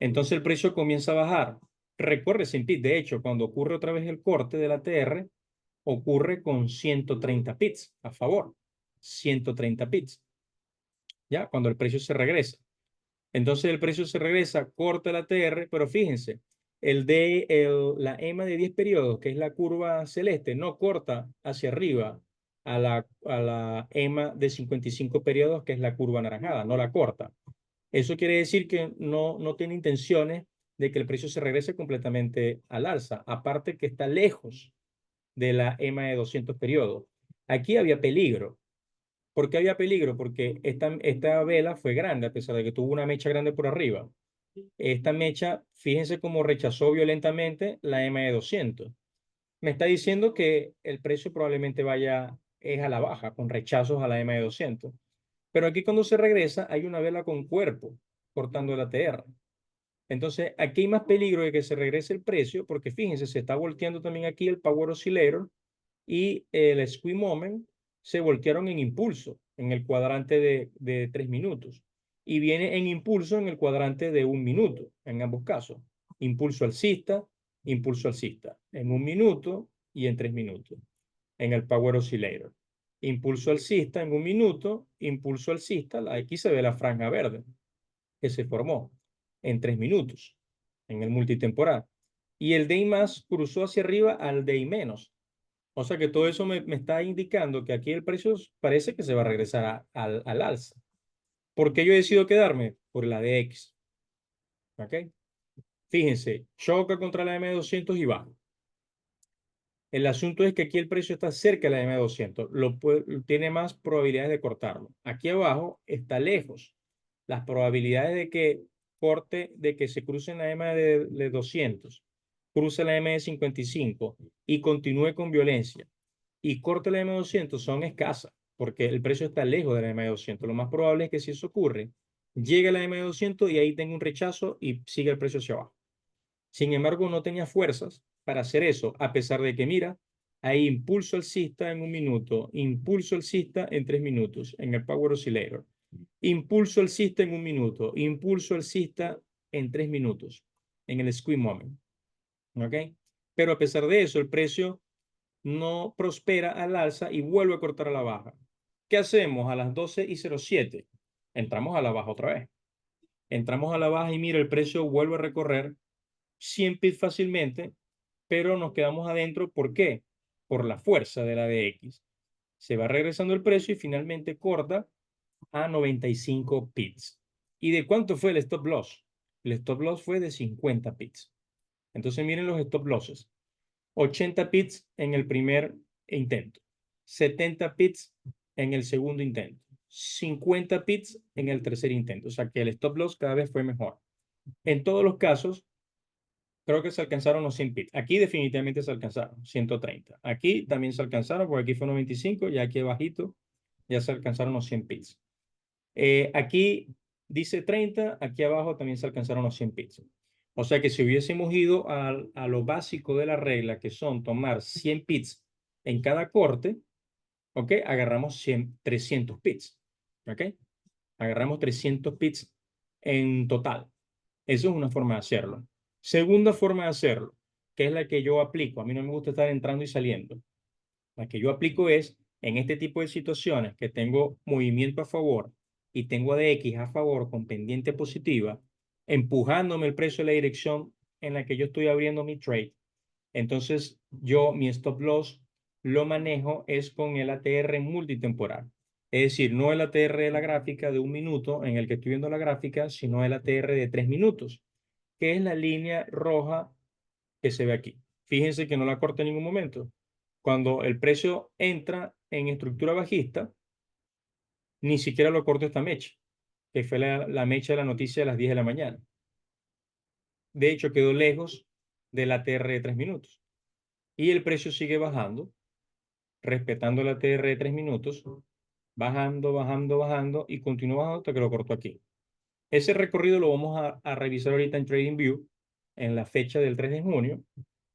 Entonces el precio comienza a bajar. Recorre 100 pips. De hecho, cuando ocurre otra vez el corte del ATR, ocurre con 130 pips a favor. 130 pips. ¿Ya? Cuando el precio se regresa. Entonces el precio se regresa, corta el ATR, pero fíjense, la EMA de 10 periodos, que es la curva celeste, no corta hacia arriba a la EMA de 55 periodos, que es la curva anaranjada, no la corta. Eso quiere decir que no tiene intenciones de que el precio se regrese completamente al alza, aparte que está lejos de la EMA de 200 periodos. Aquí había peligro. ¿Por qué había peligro? Porque esta vela fue grande, a pesar de que tuvo una mecha grande por arriba. Esta mecha, fíjense cómo rechazó violentamente la EMA de 200. Me está diciendo que el precio probablemente es a la baja, con rechazos a la EMA de 200. Pero aquí cuando se regresa hay una vela con cuerpo cortando el ATR. Entonces aquí hay más peligro de que se regrese el precio porque fíjense, se está volteando también aquí el Power Oscillator y el Squeeze Moment se voltearon en impulso en el cuadrante de 3 minutos y viene en impulso en el cuadrante de 1 minuto en ambos casos. Impulso alcista en 1 minuto y en 3 minutos en el Power Oscillator. Impulso alcista en 1 minuto, impulso alcista, aquí se ve la franja verde que se formó en 3 minutos en el multitemporal. Y el DI más cruzó hacia arriba al DI menos. O sea que todo eso me está indicando que aquí el precio parece que se va a regresar al alza. ¿Por qué yo decido quedarme? Por la DX. ¿Ok? Fíjense, choca contra la M200 y baja. El asunto es que aquí el precio está cerca de la M200. Tiene más probabilidades de cortarlo. Aquí abajo está lejos. Las probabilidades de que corte, de que se cruce en la M de 200, cruce la M de 55 y continúe con violencia y corte la M200 son escasas porque el precio está lejos de la M200. Lo más probable es que si eso ocurre, llegue a la M200 y ahí tenga un rechazo y siga el precio hacia abajo. Sin embargo, no tenía fuerzas para hacer eso, a pesar de que, mira, hay impulso alcista en 1 minuto, impulso alcista en 3 minutos en el Power Oscillator. Impulso alcista en 1 minuto. Impulso alcista en 3 minutos. En el squeeze moment. ¿Ok? Pero a pesar de eso, el precio no prospera al alza y vuelve a cortar a la baja. ¿Qué hacemos? A las 12:07 entramos a la baja otra vez. Entramos a la baja y mira, el precio vuelve a recorrer 100 pips fácilmente, pero nos quedamos adentro. ¿Por qué? Por la fuerza de la DX. Se va regresando el precio y finalmente corta a 95 pips. ¿Y de cuánto fue el stop loss? El stop loss fue de 50 pips. Entonces miren los stop losses. 80 pips en el primer intento, 70 pips en el segundo intento, 50 pips en el tercer intento. O sea que el stop loss cada vez fue mejor. En todos los casos, creo que se alcanzaron los 100 pips. Aquí definitivamente se alcanzaron 130. Aquí también se alcanzaron, porque aquí fue 95 y aquí abajito ya se alcanzaron los 100 pips. Aquí dice 30, aquí abajo también se alcanzaron los 100 pips. O sea que si hubiésemos ido a lo básico de la regla, que son tomar 100 pips en cada corte, ¿ok? Agarramos 300 pips, ¿ok? Agarramos 300 pips en total. Eso es una forma de hacerlo. Segunda forma de hacerlo, que es la que yo aplico. A mí no me gusta estar entrando y saliendo. La que yo aplico es, en este tipo de situaciones que tengo movimiento a favor y tengo ADX a favor con pendiente positiva, empujándome el precio a la dirección en la que yo estoy abriendo mi trade. Entonces, yo mi stop loss lo manejo es con el ATR multitemporal. Es decir, no el ATR de la gráfica de 1 minuto en el que estoy viendo la gráfica, sino el ATR de 3 minutos, que es la línea roja que se ve aquí. Fíjense que no la corta en ningún momento. Cuando el precio entra en estructura bajista, ni siquiera lo corto esta mecha, que fue la mecha de la noticia de las 10 de la mañana. De hecho, quedó lejos del ATR de 3 minutos. Y el precio sigue bajando, respetando el ATR de 3 minutos, bajando, bajando, bajando, y continúa bajando hasta que lo corto aquí. Ese recorrido lo vamos a revisar ahorita en TradingView, en la fecha del 3 de junio,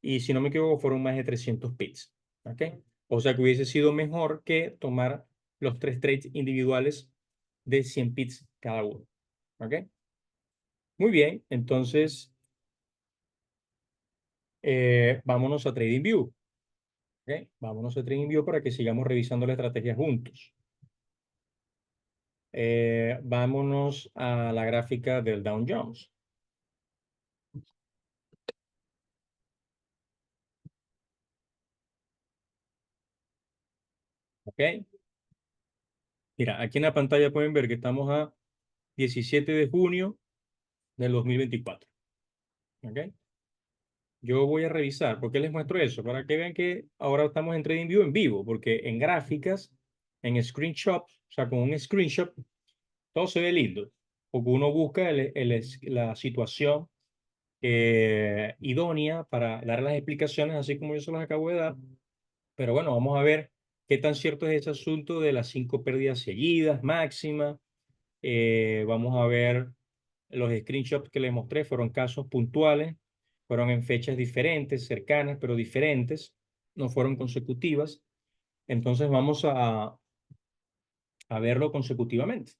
y si no me equivoco, fueron más de 300 pips. ¿Ok? O sea que hubiese sido mejor que tomar los 3 trades individuales de 100 pips cada uno. ¿Ok? Muy bien, entonces vámonos a TradingView. ¿Ok? Vámonos a TradingView para que sigamos revisando la estrategia juntos. Vámonos a la gráfica del Dow Jones. ¿Ok? Mira, aquí en la pantalla pueden ver que estamos a 17 de junio del 2024. ¿Ok? Yo voy a revisar. ¿Por qué les muestro eso? Para que vean que ahora estamos en TradingView en vivo, porque en gráficas, en screenshot, o sea, con un screenshot, todo se ve lindo, porque uno busca la situación idónea para dar las explicaciones, así como yo se las acabo de dar. Pero bueno, vamos a ver qué tan cierto es ese asunto de las 5 pérdidas seguidas, máximas. Vamos a ver los screenshots que les mostré, fueron casos puntuales, fueron en fechas diferentes, cercanas, pero diferentes, no fueron consecutivas. Entonces vamos a verlo consecutivamente.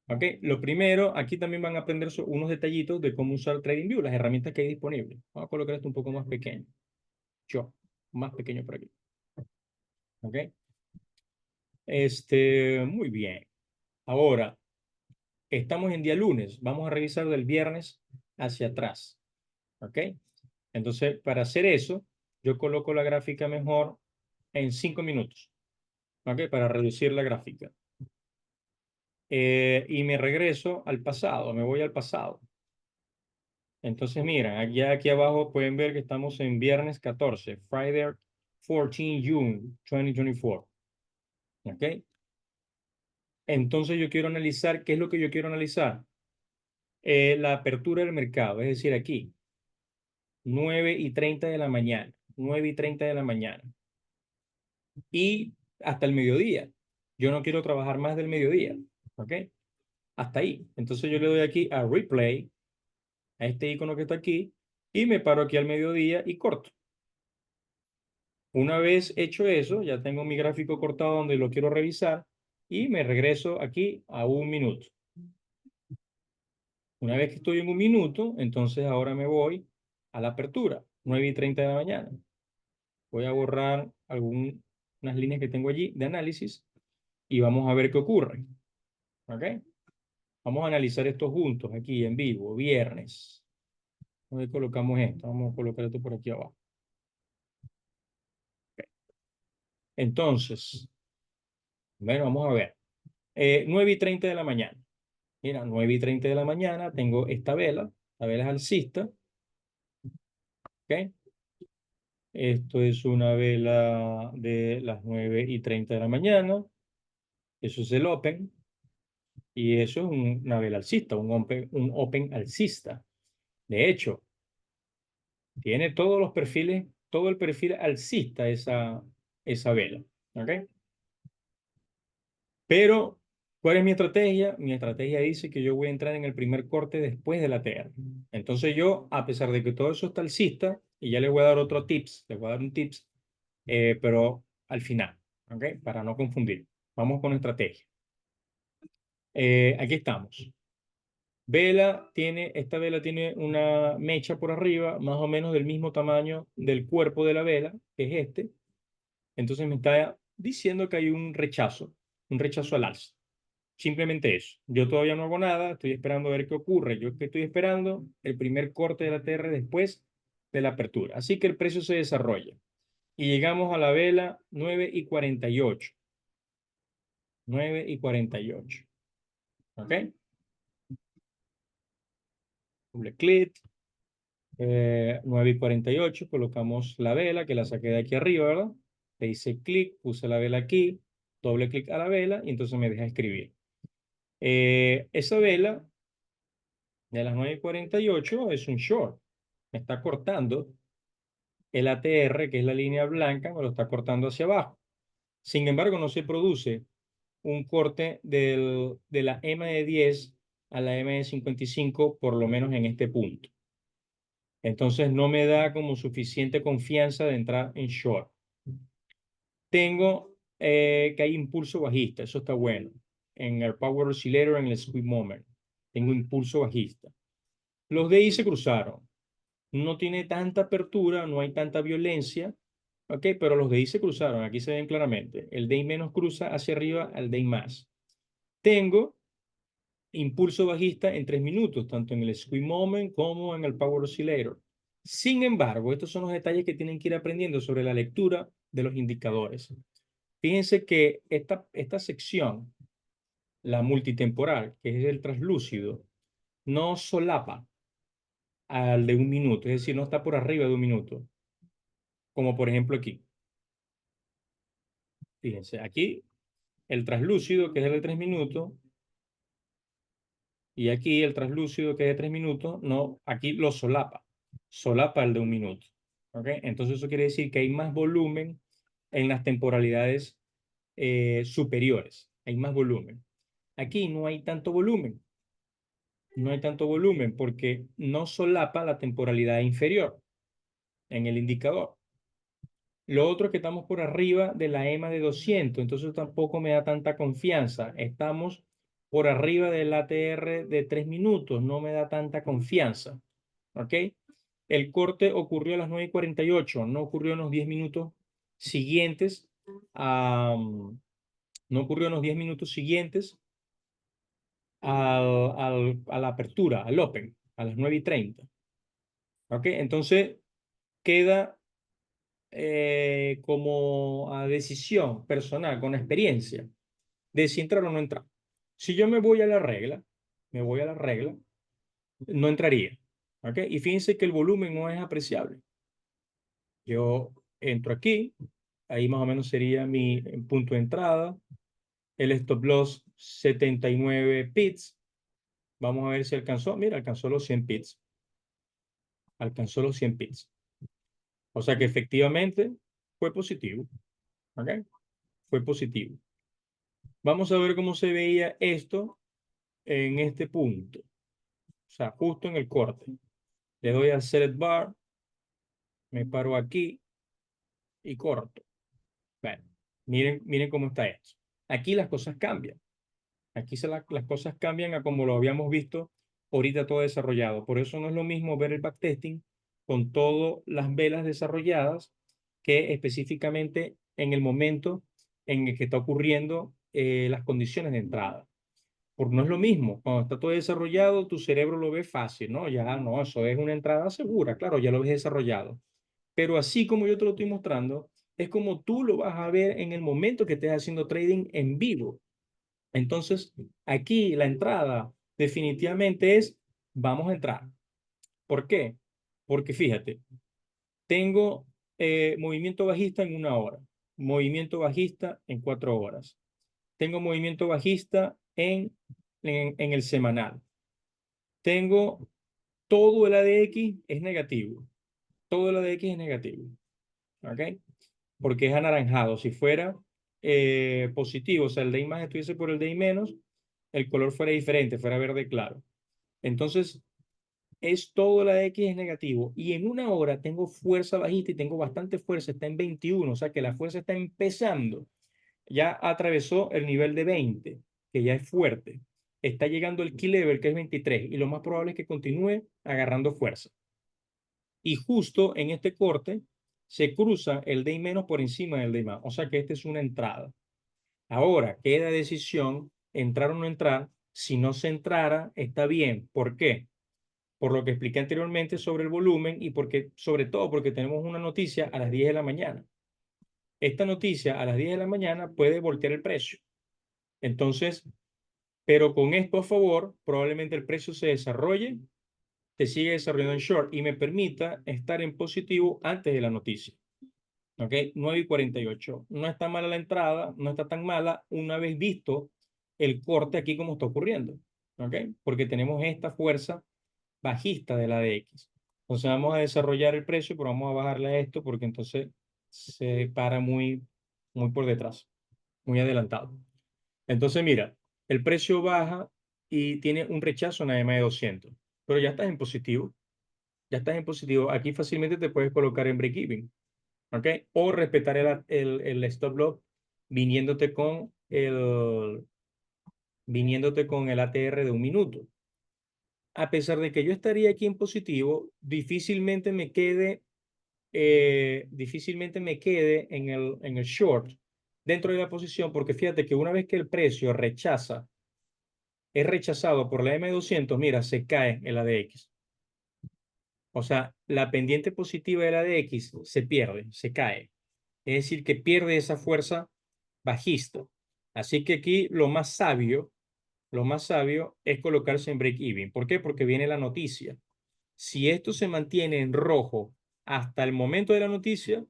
¿Ok? Lo primero, aquí también van a aprender unos detallitos de cómo usar TradingView, las herramientas que hay disponibles. Vamos a colocar esto un poco más pequeño. Más pequeño por aquí. ¿Ok? Muy bien. Ahora, estamos en día lunes. Vamos a revisar del viernes hacia atrás. ¿Ok? Entonces, para hacer eso, yo coloco la gráfica mejor en 5 minutos. ¿Ok? Para reducir la gráfica. Y me regreso al pasado, me voy al pasado. Entonces, mira, aquí abajo pueden ver que estamos en viernes 14, Friday 14 June 2024. ¿Ok? Entonces yo quiero analizar, ¿qué es lo que yo quiero analizar? La apertura del mercado, es decir, aquí, 9:30 de la mañana, 9:30 de la mañana. Y hasta el mediodía. Yo no quiero trabajar más del mediodía. ¿Ok? Hasta ahí. Entonces yo le doy aquí a Replay, a este icono que está aquí, y me paro aquí al mediodía y corto. Una vez hecho eso, ya tengo mi gráfico cortado donde lo quiero revisar, y me regreso aquí a 1 minuto. Una vez que estoy en 1 minuto, entonces ahora me voy a la apertura, 9:30 de la mañana. Voy a borrar unas líneas que tengo allí de análisis y vamos a ver qué ocurre. ¿Ok? Vamos a analizar esto juntos aquí en vivo, viernes. ¿Dónde colocamos esto? Vamos a colocar esto por aquí abajo. Entonces, bueno, vamos a ver. 9:30 de la mañana. Mira, 9:30 de la mañana tengo esta vela. La vela es alcista. ¿Ok? Esto es una vela de las 9:30 de la mañana. Eso es el open. Y eso es una vela alcista, un open alcista. De hecho, tiene todos los perfiles, todo el perfil alcista esa vela. ¿Ok? Pero, ¿cuál es mi estrategia? Mi estrategia dice que yo voy a entrar en el primer corte después de la TR. Entonces yo, a pesar de que todo eso está alcista, y ya les voy a dar otro tips, les voy a dar un tips, pero al final, ¿ok? Para no confundir. Vamos con estrategia. Aquí estamos. Esta vela tiene una mecha por arriba, más o menos del mismo tamaño del cuerpo de la vela, que es este. Entonces me está diciendo que hay un rechazo al alza. Simplemente eso. Yo todavía no hago nada, estoy esperando a ver qué ocurre. Yo que estoy esperando el primer corte de la TR después de la apertura. Así que el precio se desarrolla. Y llegamos a la vela 9:48. 9:48. ¿Ok? Doble clic. 9:48. Colocamos la vela que la saqué de aquí arriba, ¿verdad? Le hice clic, puse la vela aquí, doble clic a la vela y entonces me deja escribir. Esa vela de las 9:48 es un short. Me está cortando el ATR, que es la línea blanca, me lo está cortando hacia abajo. Sin embargo, no se produce un corte de la M de 10 a la M de 55, por lo menos en este punto. Entonces, no me da como suficiente confianza de entrar en short. Tengo que hay impulso bajista, eso está bueno. En el Power Oscillator, en el Squeeze Moment, tengo impulso bajista. Los DI se cruzaron. No tiene tanta apertura, no hay tanta violencia, ¿ok? Pero los DI se cruzaron, aquí se ven claramente. El DI menos cruza hacia arriba al DI más. Tengo impulso bajista en 3 minutos, tanto en el Squeeze Moment como en el Power Oscillator. Sin embargo, estos son los detalles que tienen que ir aprendiendo sobre la lectura de los indicadores. Fíjense que esta sección, la multitemporal, que es el translúcido, no solapa al de 1 minuto, es decir, no está por arriba de 1 minuto, como por ejemplo aquí. Fíjense, aquí el translúcido, que es el de 3 minutos, y aquí el translúcido, que es de 3 minutos, no, aquí lo solapa el de 1 minuto. ¿Ok? Entonces eso quiere decir que hay más volumen en las temporalidades superiores, hay más volumen. Aquí no hay tanto volumen, no hay tanto volumen porque no solapa la temporalidad inferior en el indicador. Lo otro es que estamos por arriba de la EMA de 200, entonces tampoco me da tanta confianza. Estamos por arriba del ATR de 3 minutos, no me da tanta confianza. ¿Ok? El corte ocurrió a las 9:48, no ocurrió en los 10 minutos siguientes. No ocurrió en los 10 minutos siguientes a la apertura, al open, a las 9:30. ¿Ok? Entonces queda como a decisión personal, con experiencia, de si entrar o no entrar. Si yo me voy a la regla, no entraría. ¿Ok? Y fíjense que el volumen no es apreciable. Yo entro aquí, ahí más o menos sería mi punto de entrada, el stop loss 79 pips. Vamos a ver si alcanzó. Mira, alcanzó los 100 pips. Alcanzó los 100 pips. O sea que efectivamente fue positivo. ¿Ok? Fue positivo. Vamos a ver cómo se veía esto en este punto. O sea, justo en el corte. Le doy al select bar, me paro aquí y corto. Bueno, miren cómo está esto. Aquí las cosas cambian. Aquí las cosas cambian a como lo habíamos visto ahorita todo desarrollado. Por eso no es lo mismo ver el backtesting con todas las velas desarrolladas que específicamente en el momento en el que está ocurriendo las condiciones de entrada. Porque no es lo mismo. Cuando está todo desarrollado, tu cerebro lo ve fácil, ¿no? Ya no, eso es una entrada segura, claro, ya lo ves desarrollado. Pero así como yo te lo estoy mostrando, es como tú lo vas a ver en el momento que estés haciendo trading en vivo. Entonces, aquí la entrada definitivamente es, vamos a entrar. ¿Por qué? Porque fíjate, tengo movimiento bajista en 1 hora, movimiento bajista en 4 horas, tengo movimiento bajista en el semanal, tengo todo el ADX es negativo, todo el ADX es negativo, ¿ok? Porque es anaranjado. Si fuera positivo, o sea, el day más estuviese por el day menos, el color fuera diferente, fuera verde claro. Entonces, es todo la X es negativo. Y en 1 hora tengo fuerza bajista y tengo bastante fuerza, está en 21, o sea que la fuerza está empezando. Ya atravesó el nivel de 20, que ya es fuerte. Está llegando el key level, que es 23, y lo más probable es que continúe agarrando fuerza. Y justo en este corte se cruza el day menos por encima del day más, o sea que esta es una entrada. Ahora queda decisión entrar o no entrar. Si no se entrara, está bien. ¿Por qué? Por lo que expliqué anteriormente sobre el volumen y porque, sobre todo porque tenemos una noticia a las 10 de la mañana. Esta noticia a las 10 de la mañana puede voltear el precio. Entonces, pero con esto a favor, probablemente el precio se desarrolle, se sigue desarrollando en short y me permita estar en positivo antes de la noticia. ¿Ok? 9:48. No está mala la entrada, no está tan mala una vez visto el corte aquí como está ocurriendo. ¿Ok? Porque tenemos esta fuerza bajista de la DX. Entonces vamos a desarrollar el precio, pero vamos a bajarle a esto porque entonces se para muy por detrás, muy adelantado. Entonces mira, el precio baja y tiene un rechazo en la EMA de 200, pero ya estás en positivo, ya estás en positivo. Aquí fácilmente te puedes colocar en break-even. ¿Ok? O respetar el stop loss viniéndote viniéndote con el ATR de 1 minuto. A pesar de que yo estaría aquí en positivo, difícilmente me quede en el short dentro de la posición, porque fíjate que una vez que el precio es rechazado por la M200, mira, se cae el ADX. O sea, la pendiente positiva del ADX se pierde, se cae. Es decir, que pierde esa fuerza bajista. Así que aquí lo más sabio es colocarse en break-even. ¿Por qué? Porque viene la noticia. Si esto se mantiene en rojo hasta el momento de la noticia,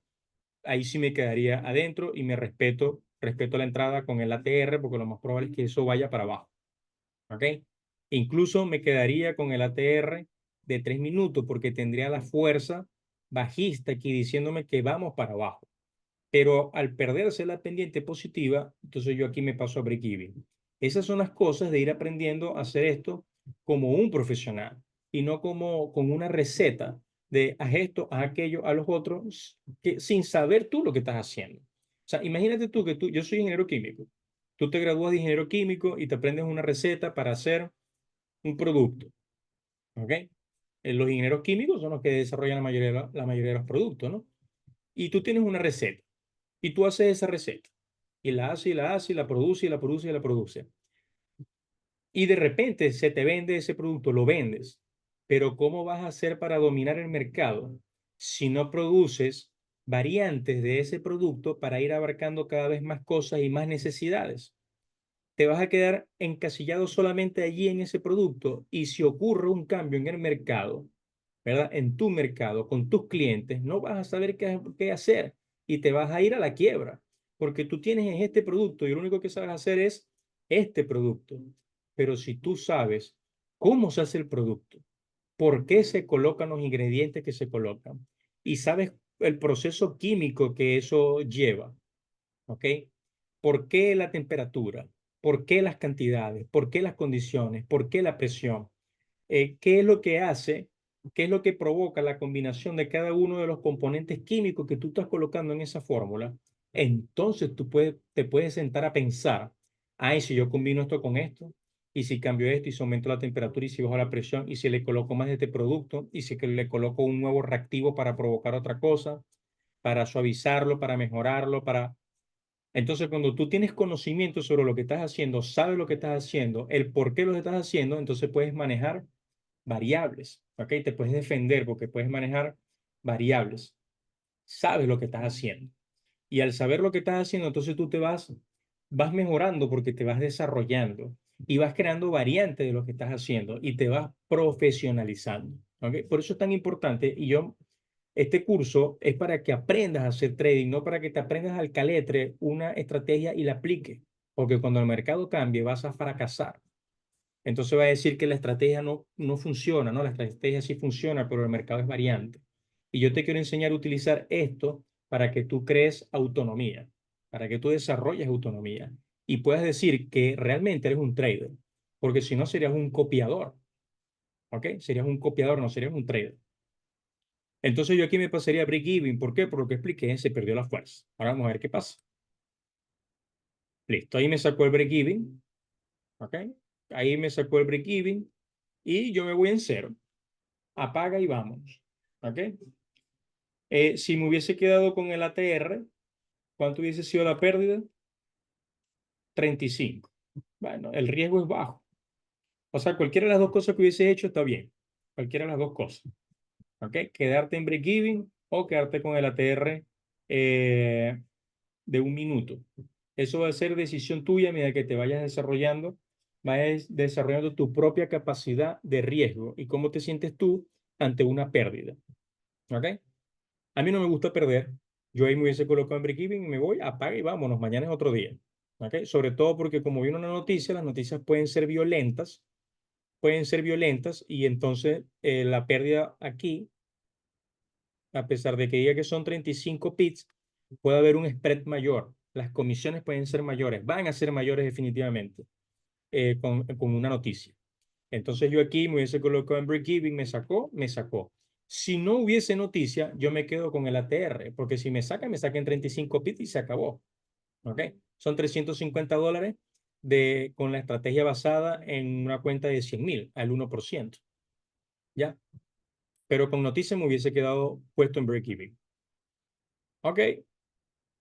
ahí sí me quedaría adentro y respeto la entrada con el ATR porque lo más probable es que eso vaya para abajo. ¿Ok? Incluso me quedaría con el ATR de 3 minutos porque tendría la fuerza bajista aquí diciéndome que vamos para abajo. Pero al perderse la pendiente positiva, entonces yo aquí me paso a break-even. Esas son las cosas de ir aprendiendo a hacer esto como un profesional y no como con una receta de haz esto, haz aquello, a los otros, que, sin saber tú lo que estás haciendo. O sea, imagínate tú que yo soy ingeniero químico. Tú te gradúas de ingeniero químico y te aprendes una receta para hacer un producto. ¿Ok? Los ingenieros químicos son los que desarrollan la mayoría de los productos, ¿no? Y tú tienes una receta y tú haces esa receta y la haces y la haces y la produce y la produce y la produce. Y de repente se te vende ese producto, lo vendes. Pero ¿cómo vas a hacer para dominar el mercado si no produces variantes de ese producto para ir abarcando cada vez más cosas y más necesidades? Te vas a quedar encasillado solamente allí en ese producto y si ocurre un cambio en el mercado, ¿verdad? En tu mercado, con tus clientes, no vas a saber qué hacer y te vas a ir a la quiebra porque tú tienes este producto y lo único que sabes hacer es este producto. Pero si tú sabes cómo se hace el producto, por qué se colocan los ingredientes que se colocan y sabes el proceso químico que eso lleva, ¿ok? ¿Por qué la temperatura? ¿Por qué las cantidades? ¿Por qué las condiciones? ¿Por qué la presión? ¿Qué es lo que hace? ¿Qué es lo que provoca la combinación de cada uno de los componentes químicos que tú estás colocando en esa fórmula? entonces te puedes sentar a pensar, ay, si yo combino esto con esto, y si cambio esto, y si aumento la temperatura, y si bajo la presión, y si le coloco más de este producto, y si que le coloco un nuevo reactivo para provocar otra cosa, para suavizarlo, para mejorarlo, para... Entonces, cuando tú tienes conocimiento sobre lo que estás haciendo, sabes lo que estás haciendo, el por qué lo estás haciendo, entonces puedes manejar variables, ¿ok? Te puedes defender porque puedes manejar variables. Sabes lo que estás haciendo. Y al saber lo que estás haciendo, entonces tú vas mejorando porque te vas desarrollando y vas creando variantes de lo que estás haciendo y te vas profesionalizando, ¿ok? Por eso es tan importante este curso es para que aprendas a hacer trading, no para que te aprendas al caletre una estrategia y la apliques, porque cuando el mercado cambie vas a fracasar. Entonces va a decir que la estrategia no funciona, ¿no? La estrategia sí funciona, pero el mercado es variante. Y yo te quiero enseñar a utilizar esto para que tú crees autonomía, para que tú desarrolles autonomía y puedas decir que realmente eres un trader, porque si no serías un copiador, ¿ok? Serías un copiador, no serías un trader. Entonces yo aquí me pasaría a break-even. ¿Por qué? Por lo que expliqué, se perdió la fuerza. Ahora vamos a ver qué pasa. Listo, ahí me sacó el break-even, ¿ok? Ahí me sacó el break-even y yo me voy en cero. Apaga y vámonos. ¿Ok? Si me hubiese quedado con el ATR, ¿cuánto hubiese sido la pérdida? 35. Bueno, el riesgo es bajo. O sea, cualquiera de las dos cosas que hubiese hecho está bien. Cualquiera de las dos cosas. ¿Ok? Quedarte en break-even o quedarte con el ATR de 1 minuto. Eso va a ser decisión tuya a medida que te vayas desarrollando. Vayas desarrollando tu propia capacidad de riesgo y cómo te sientes tú ante una pérdida. ¿Ok? A mí no me gusta perder. Yo ahí me hubiese colocado en break-even y me voy, apaga y vámonos. Mañana es otro día. ¿Ok? Sobre todo porque como vino una noticia, las noticias pueden ser violentas y entonces la pérdida aquí, a pesar de que diga que son 35 pips, puede haber un spread mayor. Las comisiones pueden ser mayores, van a ser mayores definitivamente con una noticia. Entonces yo aquí me hubiese colocado en break-even, me sacó. Si no hubiese noticia, yo me quedo con el ATR, porque si me saca en 35 pips y se acabó. ¿Ok? Son $350 con la estrategia basada en una cuenta de 100.000 al 1%. ¿Ya? Pero con noticia me hubiese quedado puesto en break-even. ¿Ok?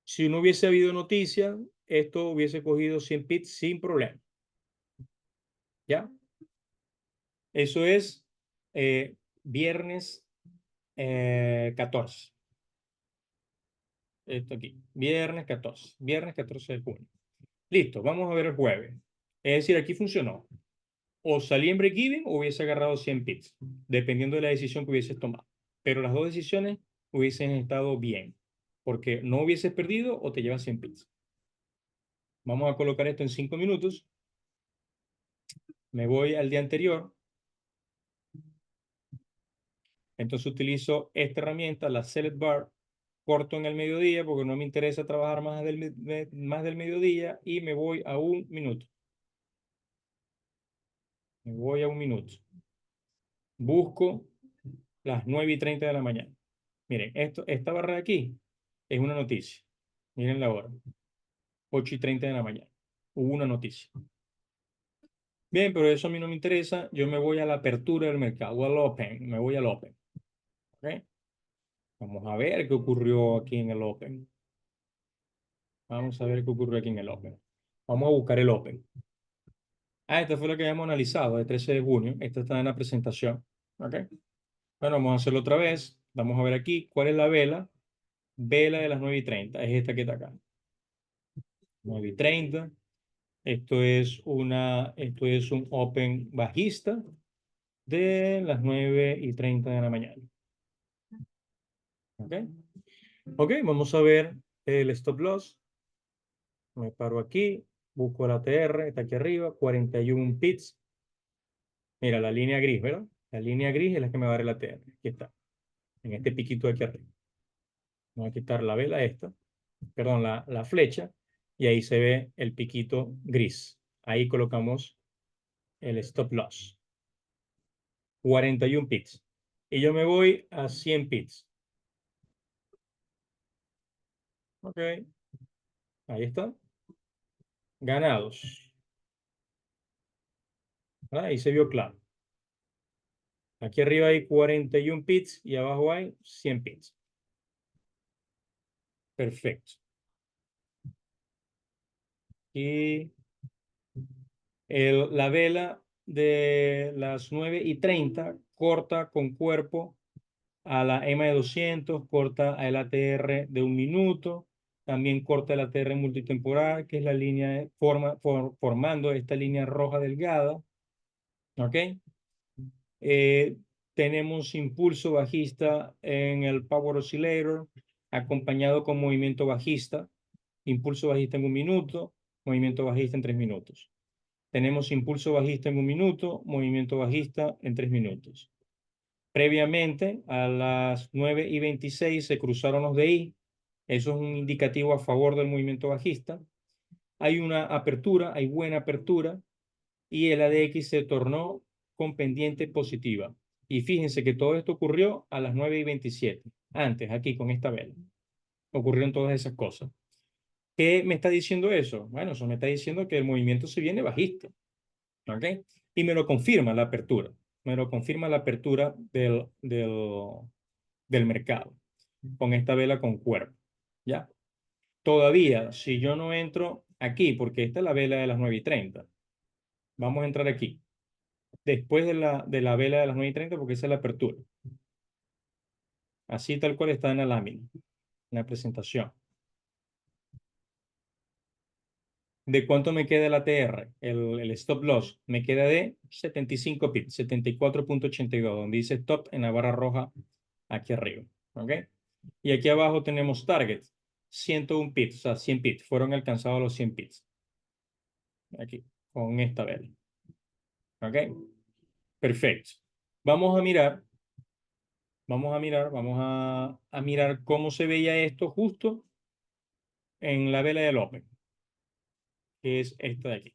Si no hubiese habido noticia, esto hubiese cogido 100 pips sin problema. ¿Ya? Eso es viernes 14. Esto aquí. Viernes 14 de junio. Listo, vamos a ver el jueves. Es decir, aquí funcionó. O salí en break-even o hubiese agarrado 100 pips, dependiendo de la decisión que hubieses tomado. Pero las dos decisiones hubiesen estado bien, porque no hubieses perdido o te llevas 100 pips. Vamos a colocar esto en 5 minutos. Me voy al día anterior. Entonces utilizo esta herramienta, la Select Bar, corto en el mediodía porque no me interesa trabajar más del mediodía y me voy a 1 minuto. Me voy a 1 minuto. Busco las 9:30 de la mañana. Miren, esta barra de aquí es una noticia. Miren la hora. 8:30 de la mañana. Hubo una noticia. Bien, pero eso a mí no me interesa. Yo me voy a la apertura del mercado, al Open. Me voy al Open. ¿Ok? Vamos a ver qué ocurrió aquí en el Open. Vamos a ver qué ocurrió aquí en el Open. Vamos a buscar el Open. Esta fue la que habíamos analizado, el 13 de junio. Esta está en la presentación. ¿Ok? Bueno, vamos a hacerlo otra vez. Vamos a ver aquí cuál es la vela. Vela de las 9:30. Es esta que está acá. 9:30. Esto es un Open bajista de las 9:30 de la mañana. ¿Ok? Ok, vamos a ver el stop loss. Me paro aquí, busco el ATR, está aquí arriba, 41 pips. Mira, la línea gris, ¿verdad? La línea gris es la que me va a dar el ATR. Aquí está, en este piquito de aquí arriba. Vamos a quitar la vela esta, perdón, la flecha, y ahí se ve el piquito gris. Ahí colocamos el stop loss. 41 pips. Y yo me voy a 100 pips. Ok. Ahí está. Ganados. ¿Verdad? Ahí se vio claro. Aquí arriba hay 41 pits y abajo hay 100 pits. Perfecto. Y la vela de las 9:30 corta con cuerpo a la EMA de 200, corta a el ATR de 1 minuto, también corta el ATR multitemporal, que es la línea, formando esta línea roja delgada. ¿Ok? Eh, Tenemos impulso bajista en el Power Oscillator, acompañado con movimiento bajista, impulso bajista en 1 minuto, movimiento bajista en 3 minutos. Tenemos impulso bajista en 1 minuto, movimiento bajista en 3 minutos. Previamente, a las 9:26 se cruzaron los DI. Eso es un indicativo a favor del movimiento bajista. Hay una apertura, hay buena apertura, y el ADX se tornó con pendiente positiva. Y fíjense que todo esto ocurrió a las 9:27. Antes, aquí con esta vela. Ocurrieron todas esas cosas. ¿Qué me está diciendo eso? Bueno, eso me está diciendo que el movimiento se viene bajista. ¿Ok? Y me lo confirma la apertura. Me lo confirma la apertura del mercado con esta vela con cuerpo. ¿Ya? Todavía, si yo no entro aquí, porque esta es la vela de las 9:30, vamos a entrar aquí. Después de la vela de las 9:30, porque esa es la apertura. Así tal cual está en la lámina, en la presentación. ¿De cuánto me queda el ATR? El stop loss me queda de 75 pips, 74.82, donde dice stop en la barra roja aquí arriba. ¿Ok? Y aquí abajo tenemos target, 101 pips, o sea, 100 pips. Fueron alcanzados los 100 pips. Aquí, con esta vela. ¿Ok? Perfecto. Vamos a mirar, vamos a mirar cómo se veía esto justo en la vela del Open, que es esta de aquí.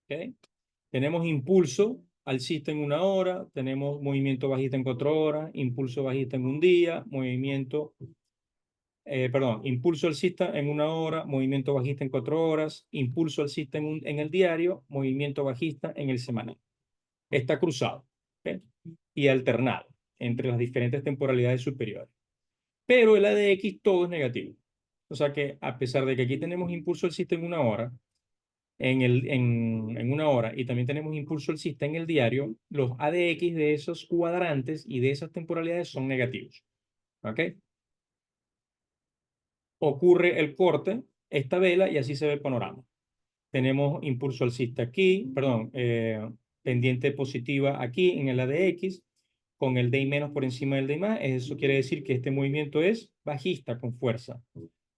¿Ok? Tenemos impulso alcista en 1 hora, tenemos movimiento bajista en 4 horas, impulso bajista en un día, impulso alcista en 1 hora, movimiento bajista en 4 horas, impulso alcista en el diario, movimiento bajista en el semanal. Está cruzado, ¿ok? Y alternado entre las diferentes temporalidades superiores. Pero el ADX todo es negativo. O sea que a pesar de que aquí tenemos impulso alcista en 1 hora, en 1 hora, y también tenemos impulso alcista en el diario, los ADX de esos cuadrantes y de esas temporalidades son negativos. ¿Ok? Ocurre el corte, esta vela, y así se ve el panorama. Tenemos impulso alcista aquí, perdón, pendiente positiva aquí en el ADX, con el DI menos por encima del DI más. Eso quiere decir que este movimiento es bajista con fuerza.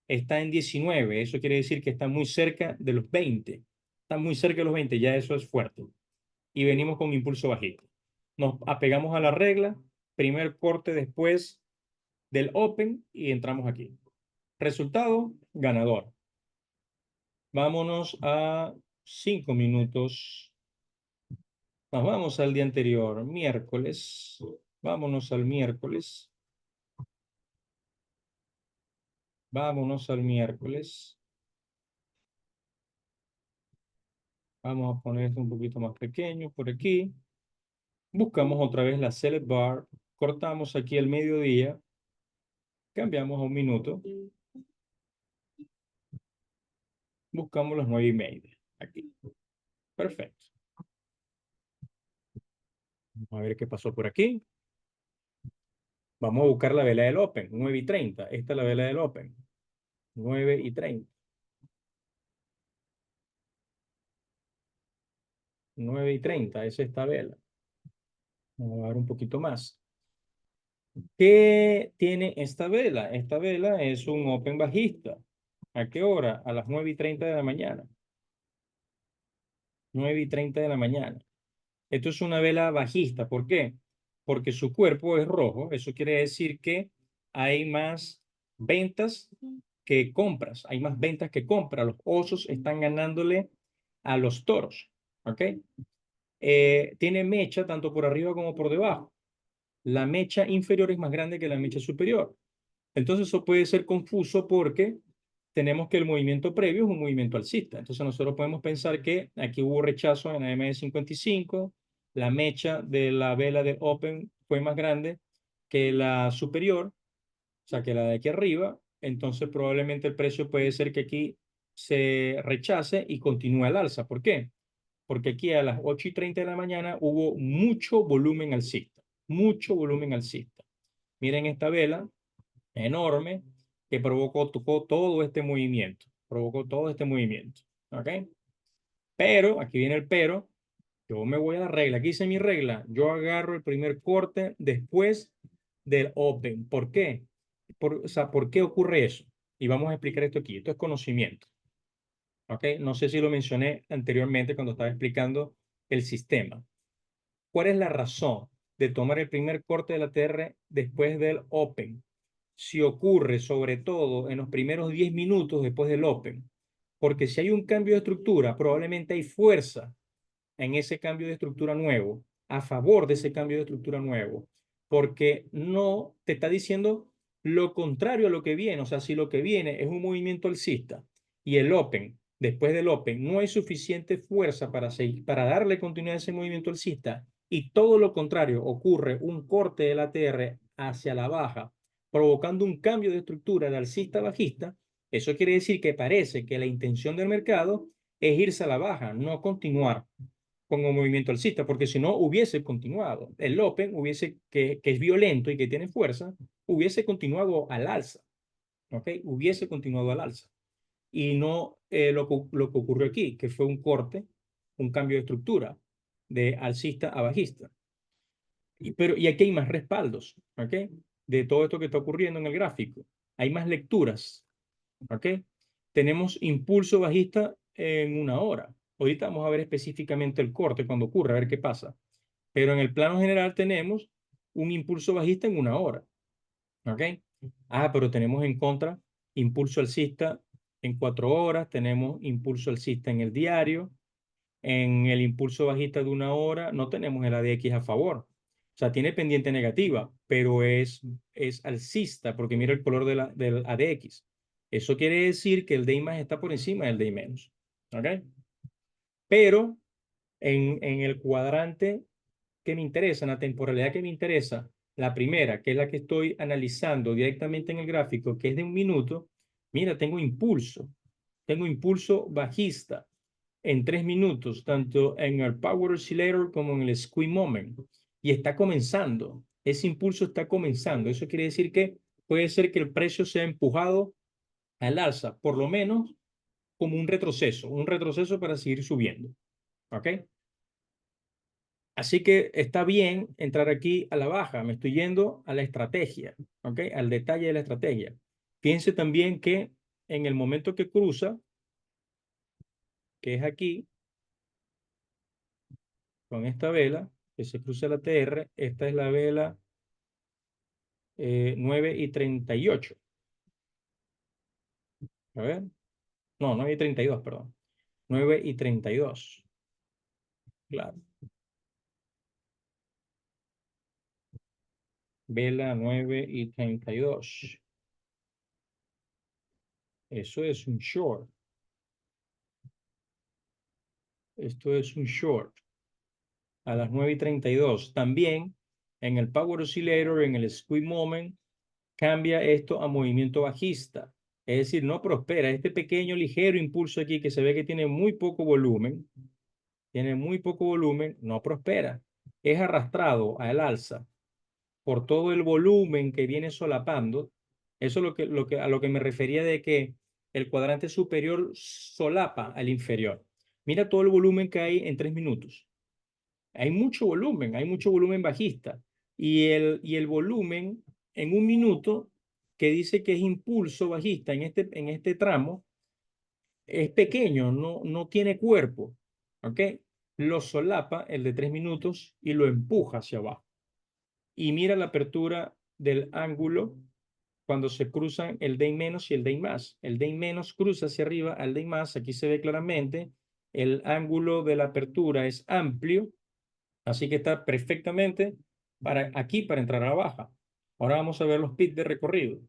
Está en 19, eso quiere decir que está muy cerca de los 20. Está muy cerca de los 20, ya eso es fuerte. Y venimos con impulso bajista. Nos apegamos a la regla, primer corte después del Open y entramos aquí. Resultado, ganador. Vámonos a 5 minutos. Nos vamos al día anterior, miércoles. Vámonos al miércoles. Vámonos al miércoles. Vamos a poner esto un poquito más pequeño por aquí. Buscamos otra vez la Select Bar. Cortamos aquí el mediodía. Cambiamos a 1 minuto. Buscamos los 9:30. Aquí. Perfecto. Vamos a ver qué pasó por aquí. Vamos a buscar la vela del Open. 9:30. Esta es la vela del Open. 9:30. 9:30. Es esta vela. Vamos a ver un poquito más. ¿Qué tiene esta vela? Esta vela es un Open bajista. ¿A qué hora? A las 9:30 de la mañana. 9:30 de la mañana. Esto es una vela bajista. ¿Por qué? Porque su cuerpo es rojo. Eso quiere decir que hay más ventas que compras. Hay más ventas que compras. Los osos están ganándole a los toros. ¿Ok? Tiene mecha tanto por arriba como por debajo. La mecha inferior es más grande que la mecha superior. Entonces eso puede ser confuso porque tenemos que el movimiento previo es un movimiento alcista. Entonces nosotros podemos pensar que aquí hubo rechazo en la M55, la mecha de la vela de Open fue más grande que la superior, o sea, que la de aquí arriba. Entonces probablemente el precio puede ser que aquí se rechace y continúe al alza. ¿Por qué? Porque aquí a las 8:30 de la mañana hubo mucho volumen alcista, mucho volumen alcista. Miren esta vela enorme que tocó todo este movimiento, provocó todo este movimiento, ¿ok? Pero, aquí viene el pero, yo me voy a la regla, aquí hice mi regla, yo agarro el primer corte después del open. ¿Por qué? O sea, ¿por qué ocurre eso? Y vamos a explicar esto aquí, esto es conocimiento, ¿ok? No sé si lo mencioné anteriormente cuando estaba explicando el sistema. ¿Cuál es la razón de tomar el primer corte de la TR después del open? Si ocurre sobre todo en los primeros 10 minutos después del open, porque si hay un cambio de estructura, probablemente hay fuerza en ese cambio de estructura nuevo, a favor de ese cambio de estructura nuevo, porque no te está diciendo lo contrario a lo que viene. O sea, si lo que viene es un movimiento alcista y el open, después del open, no hay suficiente fuerza para darle continuidad a ese movimiento alcista, y todo lo contrario, ocurre un corte del ATR hacia la baja, provocando un cambio de estructura de alcista a bajista, eso quiere decir que parece que la intención del mercado es irse a la baja, no continuar con un movimiento alcista, porque si no hubiese continuado. El Open hubiese, que es violento y que tiene fuerza, hubiese continuado al alza, ¿ok? Hubiese continuado al alza. Y no lo que ocurrió aquí, que fue un corte, un cambio de estructura de alcista a bajista. Y aquí hay más respaldos, ¿ok? De todo esto que está ocurriendo en el gráfico. Hay más lecturas, ¿ok? Tenemos impulso bajista en una hora. Ahorita vamos a ver específicamente el corte cuando ocurre, a ver qué pasa. Pero en el plano general tenemos un impulso bajista en una hora, ¿ok? Pero tenemos en contra impulso alcista en 4 horas, tenemos impulso alcista en el diario, en el impulso bajista de una hora no tenemos el ADX a favor. O sea, tiene pendiente negativa, pero es alcista porque mira el color del ADX. Eso quiere decir que el day más está por encima del day menos. ¿Ok? Pero en el cuadrante que me interesa, en la temporalidad que me interesa, la primera, que es la que estoy analizando directamente en el gráfico, que es de un minuto, mira, tengo impulso bajista en 3 minutos, tanto en el Power Oscillator como en el Squeeze Moment. Y está comenzando, ese impulso está comenzando. Eso quiere decir que puede ser que el precio sea empujado al alza, por lo menos como un retroceso para seguir subiendo. ¿Ok? Así que está bien entrar aquí a la baja. Me estoy yendo a la estrategia, ¿ok? Al detalle de la estrategia. Piense también que en el momento que cruza, que es aquí, con esta vela, que se cruza la TR, esta es la vela 9:38. A ver, no, 9:32, perdón. 9:32. Claro, vela 9:32. Eso es un short. Esto es un short. A las 9:32. También en el Power Oscillator, en el Squeeze Moment, cambia esto a movimiento bajista. Es decir, no prospera. Este pequeño, ligero impulso aquí que se ve que tiene muy poco volumen, no prospera. Es arrastrado al alza por todo el volumen que viene solapando. Eso es a lo que me refería de que el cuadrante superior solapa al inferior. Mira todo el volumen que hay en 3 minutos. Hay mucho volumen bajista. Y el volumen en un minuto que dice que es impulso bajista en este tramo es pequeño, no tiene cuerpo. ¿Ok? Lo solapa el de 3 minutos y lo empuja hacia abajo. Y mira la apertura del ángulo cuando se cruzan el day menos y el day más. El day menos cruza hacia arriba al day más. Aquí se ve claramente. El ángulo de la apertura es amplio, así que está perfectamente aquí para entrar a la baja. Ahora vamos a ver los pits de recorrido.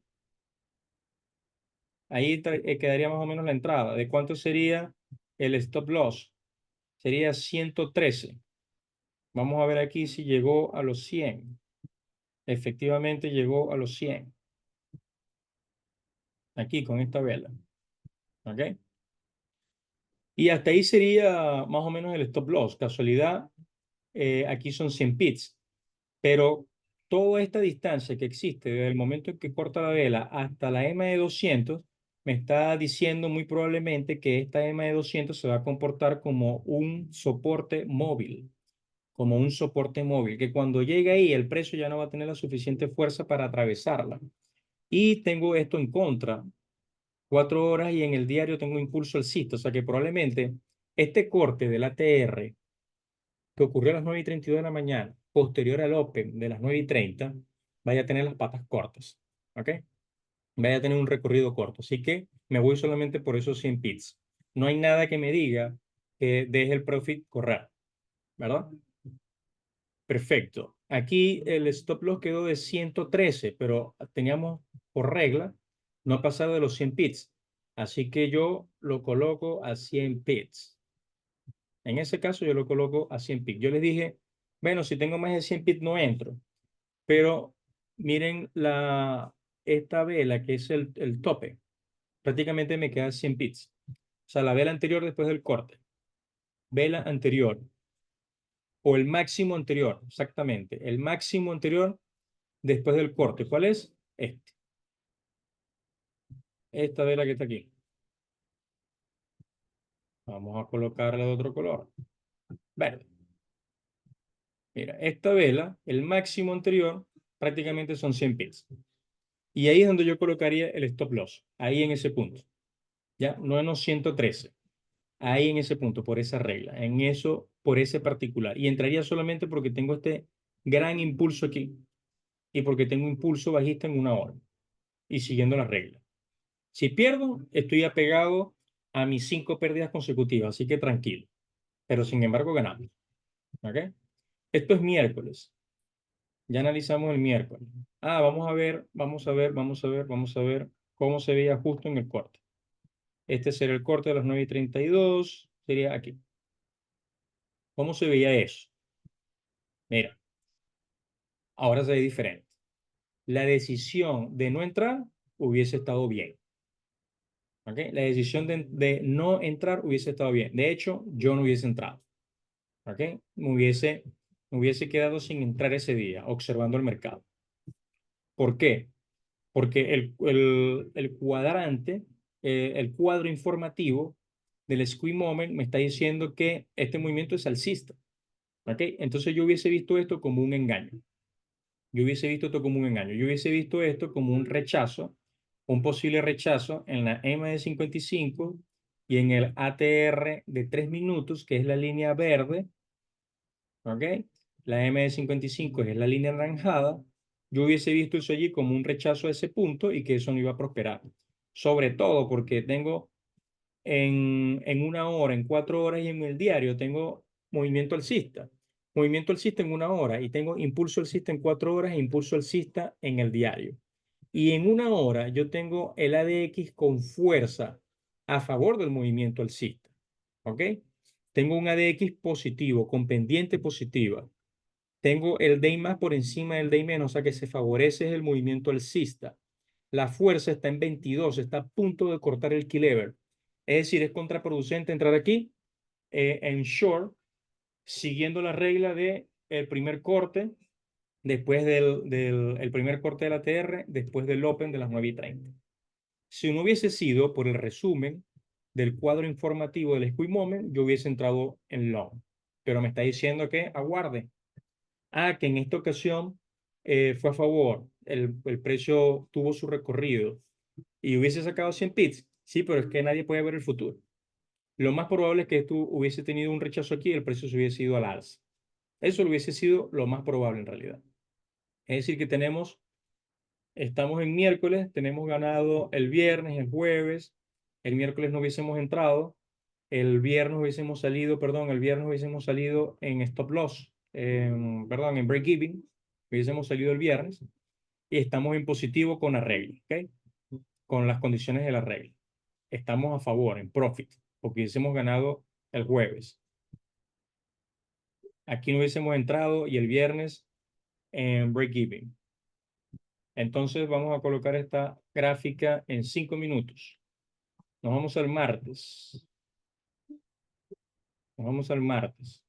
Ahí quedaría más o menos la entrada. ¿De cuánto sería el stop loss? Sería 113. Vamos a ver aquí si llegó a los 100. Efectivamente llegó a los 100. Aquí con esta vela. ¿Ok? Y hasta ahí sería más o menos el stop loss. Casualidad, aquí son 100 pips. Pero toda esta distancia que existe desde el momento en que corta la vela hasta la EMA de 200 me está diciendo muy probablemente que esta EMA de 200 se va a comportar como un soporte móvil, que cuando llegue ahí el precio ya no va a tener la suficiente fuerza para atravesarla. Y tengo esto en contra, 4 horas y en el diario tengo impulso alcista, o sea que probablemente este corte del ATR que ocurrió a las 9:32 de la mañana, posterior al Open de las 9:30, vaya a tener las patas cortas, ¿ok? Vaya a tener un recorrido corto. Así que me voy solamente por esos 100 pips. No hay nada que me diga que deje el profit correr, ¿verdad? Perfecto. Aquí el stop loss quedó de 113, pero teníamos por regla no pasar de los 100 pips. Así que yo lo coloco a 100 pips. En ese caso yo lo coloco a 100 pips. Yo les dije, bueno, si tengo más de 100 pips no entro. Pero miren esta vela que es el tope. Prácticamente me queda 100 pips. O sea, la vela anterior después del corte. Vela anterior. O el máximo anterior, exactamente. El máximo anterior después del corte. ¿Cuál es? Esta vela que está aquí. Vamos a colocarla de otro color. Verde. Mira, esta vela, el máximo anterior, prácticamente son 100 pips. Y ahí es donde yo colocaría el stop loss. Ahí en ese punto. ¿Ya? No en los 113. Ahí en ese punto, por esa regla. En eso, por ese particular. Y entraría solamente porque tengo este gran impulso aquí. Y porque tengo impulso bajista en 1 hora. Y siguiendo las reglas. Si pierdo, estoy apegado a mis 5 pérdidas consecutivas, así que tranquilo. Pero sin embargo, ganamos. ¿Ok? Esto es miércoles. Ya analizamos el miércoles. Vamos a ver, vamos a ver cómo se veía justo en el corte. Este sería el corte de las 9:32. Sería aquí. ¿Cómo se veía eso? Mira, ahora se ve diferente. La decisión de no entrar hubiese estado bien. ¿Ok? La decisión de no entrar hubiese estado bien. De hecho, yo no hubiese entrado. ¿Ok? Me hubiese quedado sin entrar ese día, observando el mercado. ¿Por qué? Porque el cuadrante, el cuadro informativo del Squeeze Moment me está diciendo que este movimiento es alcista. ¿Ok? Entonces yo hubiese visto esto como un engaño. Yo hubiese visto esto como un engaño. Yo hubiese visto esto como un rechazo, un posible rechazo en la EMA de 55 y en el ATR de 3 minutos, que es la línea verde, ¿ok? La M de 55 es la línea anaranjada. Yo hubiese visto eso allí como un rechazo a ese punto y que eso no iba a prosperar. Sobre todo porque tengo en 1 hora, en 4 horas y en el diario tengo movimiento alcista. Movimiento alcista en 1 hora y tengo impulso alcista en 4 horas e impulso alcista en el diario. Y en 1 hora yo tengo el ADX con fuerza a favor del movimiento alcista. ¿Ok? Tengo un ADX positivo, con pendiente positiva. Tengo el day más por encima del day menos, o sea que se favorece el movimiento alcista. La fuerza está en 22, está a punto de cortar el key level. Es decir, es contraproducente entrar aquí en short, siguiendo la regla de el primer corte, después el primer corte de la TR, después del Open de las 9:30. Si no hubiese sido por el resumen del cuadro informativo del Squeeze Moment, yo hubiese entrado en long. Pero me está diciendo que aguarde. Que en esta ocasión fue a favor. El precio tuvo su recorrido y hubiese sacado 100 pips. Sí, pero es que nadie puede ver el futuro. Lo más probable es que tú hubiese tenido un rechazo aquí y el precio se hubiese ido al alza. Eso hubiese sido lo más probable en realidad. Es decir, que estamos en miércoles, tenemos ganado el viernes, el jueves, el miércoles no hubiésemos entrado, el viernes hubiésemos salido en stop loss, en break even, hubiésemos salido el viernes y estamos en positivo con arreglo, ¿ok? con las condiciones de la regla. Estamos a favor, en profit, porque hubiésemos ganado el jueves. Aquí no hubiésemos entrado y el viernes en break-even. Entonces vamos a colocar esta gráfica en 5 minutos. Nos vamos al martes. Nos vamos al martes.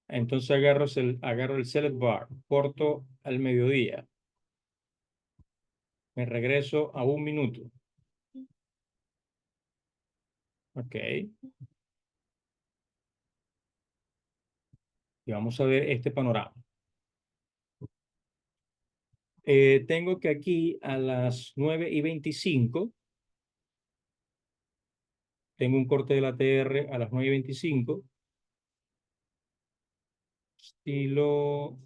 Entonces agarro el select bar, corto al mediodía. Me regreso a 1 minuto. Ok. Y vamos a ver este panorama. Tengo que aquí a las 9:25, tengo un corte de la TR a las 9:25, estilo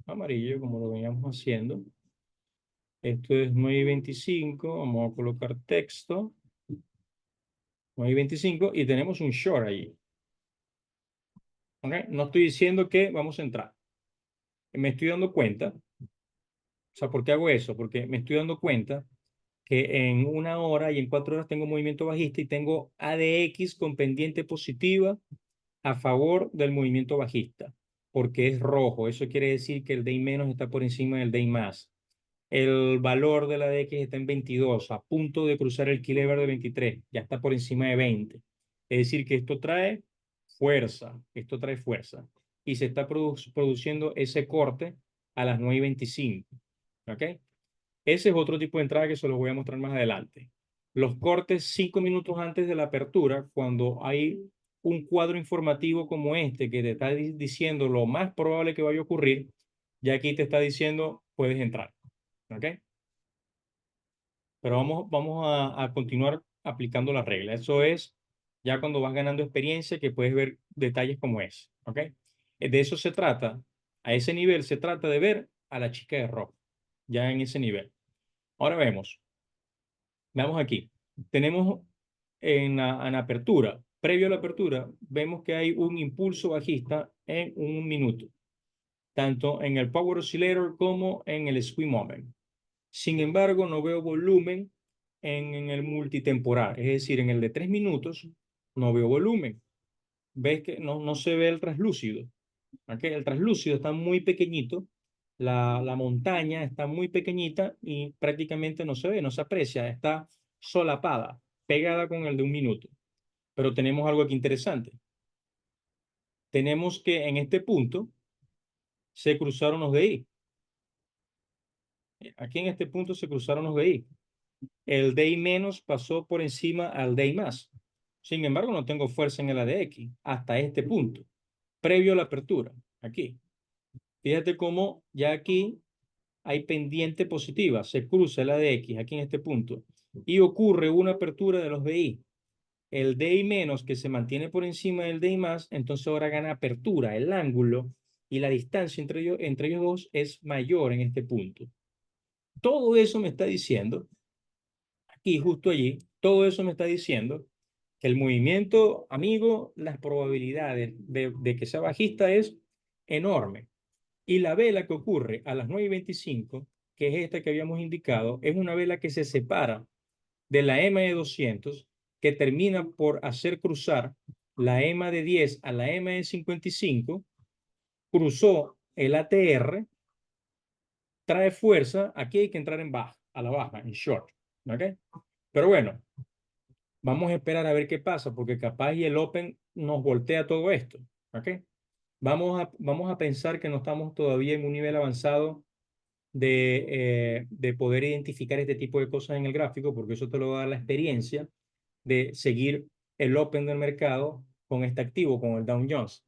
amarillo, como lo veníamos haciendo. Esto es 9:25, vamos a colocar texto, 9:25, y tenemos un short allí. ¿Okay? No estoy diciendo que vamos a entrar. Me estoy dando cuenta, o sea, ¿por qué hago eso? Porque me estoy dando cuenta que en 1 hora y en 4 horas tengo movimiento bajista y tengo ADX con pendiente positiva a favor del movimiento bajista, porque es rojo. Eso quiere decir que el day menos está por encima del day más. El valor de la ADX está en 22, a punto de cruzar el Kilever de 23, ya está por encima de 20. Es decir, que esto trae fuerza. Y se está produciendo ese corte a las 9:25. ¿Ok? Ese es otro tipo de entrada que se los voy a mostrar más adelante. Los cortes 5 minutos antes de la apertura, cuando hay un cuadro informativo como este que te está diciendo lo más probable que vaya a ocurrir, ya aquí te está diciendo puedes entrar. ¿Ok? Pero vamos a continuar aplicando la regla. Eso es ya cuando vas ganando experiencia que puedes ver detalles como ese. ¿Ok? De eso se trata. A ese nivel se trata de ver a la chica de rojo. Ya en ese nivel. Ahora vemos. Veamos aquí. Tenemos en apertura, previo a la apertura, vemos que hay un impulso bajista en 1 minuto, tanto en el Power Oscillator como en el Swing Moment. Sin embargo, no veo volumen en el multitemporal, es decir, en el de 3 minutos, no veo volumen. ¿Ves que no se ve el translúcido? ¿Okay? El translúcido está muy pequeñito, la montaña está muy pequeñita y prácticamente no se ve, no se aprecia, está solapada, pegada con el de 1 minuto. Pero tenemos algo aquí interesante. Tenemos que en este punto se cruzaron los DI. Aquí en este punto se cruzaron los DI. El DI menos pasó por encima al DI más. Sin embargo, no tengo fuerza en el ADX hasta este punto, previo a la apertura. Aquí. Fíjate cómo ya aquí hay pendiente positiva, se cruza el ADX aquí en este punto y ocurre una apertura de los DI. El DI menos que se mantiene por encima del DI más, entonces ahora gana apertura, el ángulo y la distancia entre ellos dos es mayor en este punto. Todo eso me está diciendo, aquí justo allí, todo eso me está diciendo que el movimiento, amigo, las probabilidades de que sea bajista es enorme. Y la vela que ocurre a las 9:25, que es esta que habíamos indicado, es una vela que se separa de la EMA de 200, que termina por hacer cruzar la EMA de 10 a la EMA de 55, cruzó el ATR, trae fuerza, aquí hay que entrar en baja, a la baja, en short. ¿Ok? Pero bueno, vamos a esperar a ver qué pasa, porque capaz y el Open nos voltea todo esto. ¿Ok? Vamos a pensar que no estamos todavía en un nivel avanzado de poder identificar este tipo de cosas en el gráfico, porque eso te lo da la experiencia de seguir el Open del mercado con este activo, con el Dow Jones.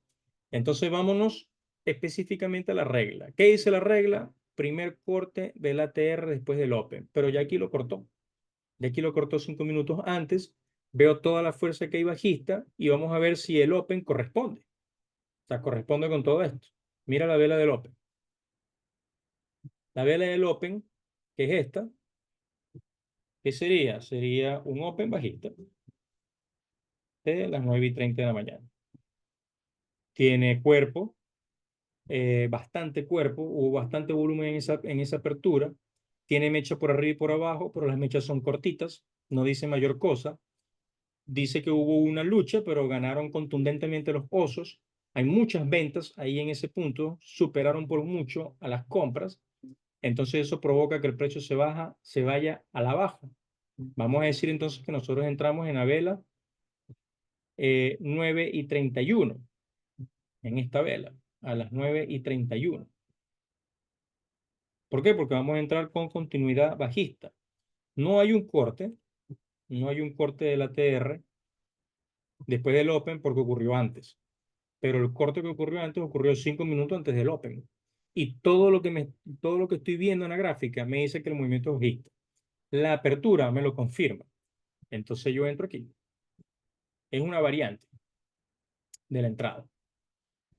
Entonces vámonos específicamente a la regla. ¿Qué dice la regla? Primer corte del ATR después del Open, pero ya aquí lo cortó. Ya aquí lo cortó 5 minutos antes. Veo toda la fuerza que hay bajista y vamos a ver si el Open corresponde. O sea, corresponde con todo esto. Mira la vela del Open. La vela del Open, que es esta, ¿qué sería? Sería un Open bajista de las 9:30 de la mañana. Tiene cuerpo, bastante cuerpo, hubo bastante volumen en esa apertura. Tiene mecha por arriba y por abajo, pero las mechas son cortitas, no dice mayor cosa. Dice que hubo una lucha, pero ganaron contundentemente los osos. Hay muchas ventas ahí en ese punto, superaron por mucho a las compras. Entonces eso provoca que el precio se vaya a la baja. Vamos a decir entonces que nosotros entramos en la vela 9:31, en esta vela, a las 9:31. ¿Por qué? Porque vamos a entrar con continuidad bajista. No hay un corte, no hay un corte del ATR después del Open porque ocurrió antes. Pero el corte que ocurrió antes ocurrió 5 minutos antes del Open. Y todo lo que estoy viendo en la gráfica me dice que el movimiento es bajista. La apertura me lo confirma. Entonces yo entro aquí. Es una variante de la entrada.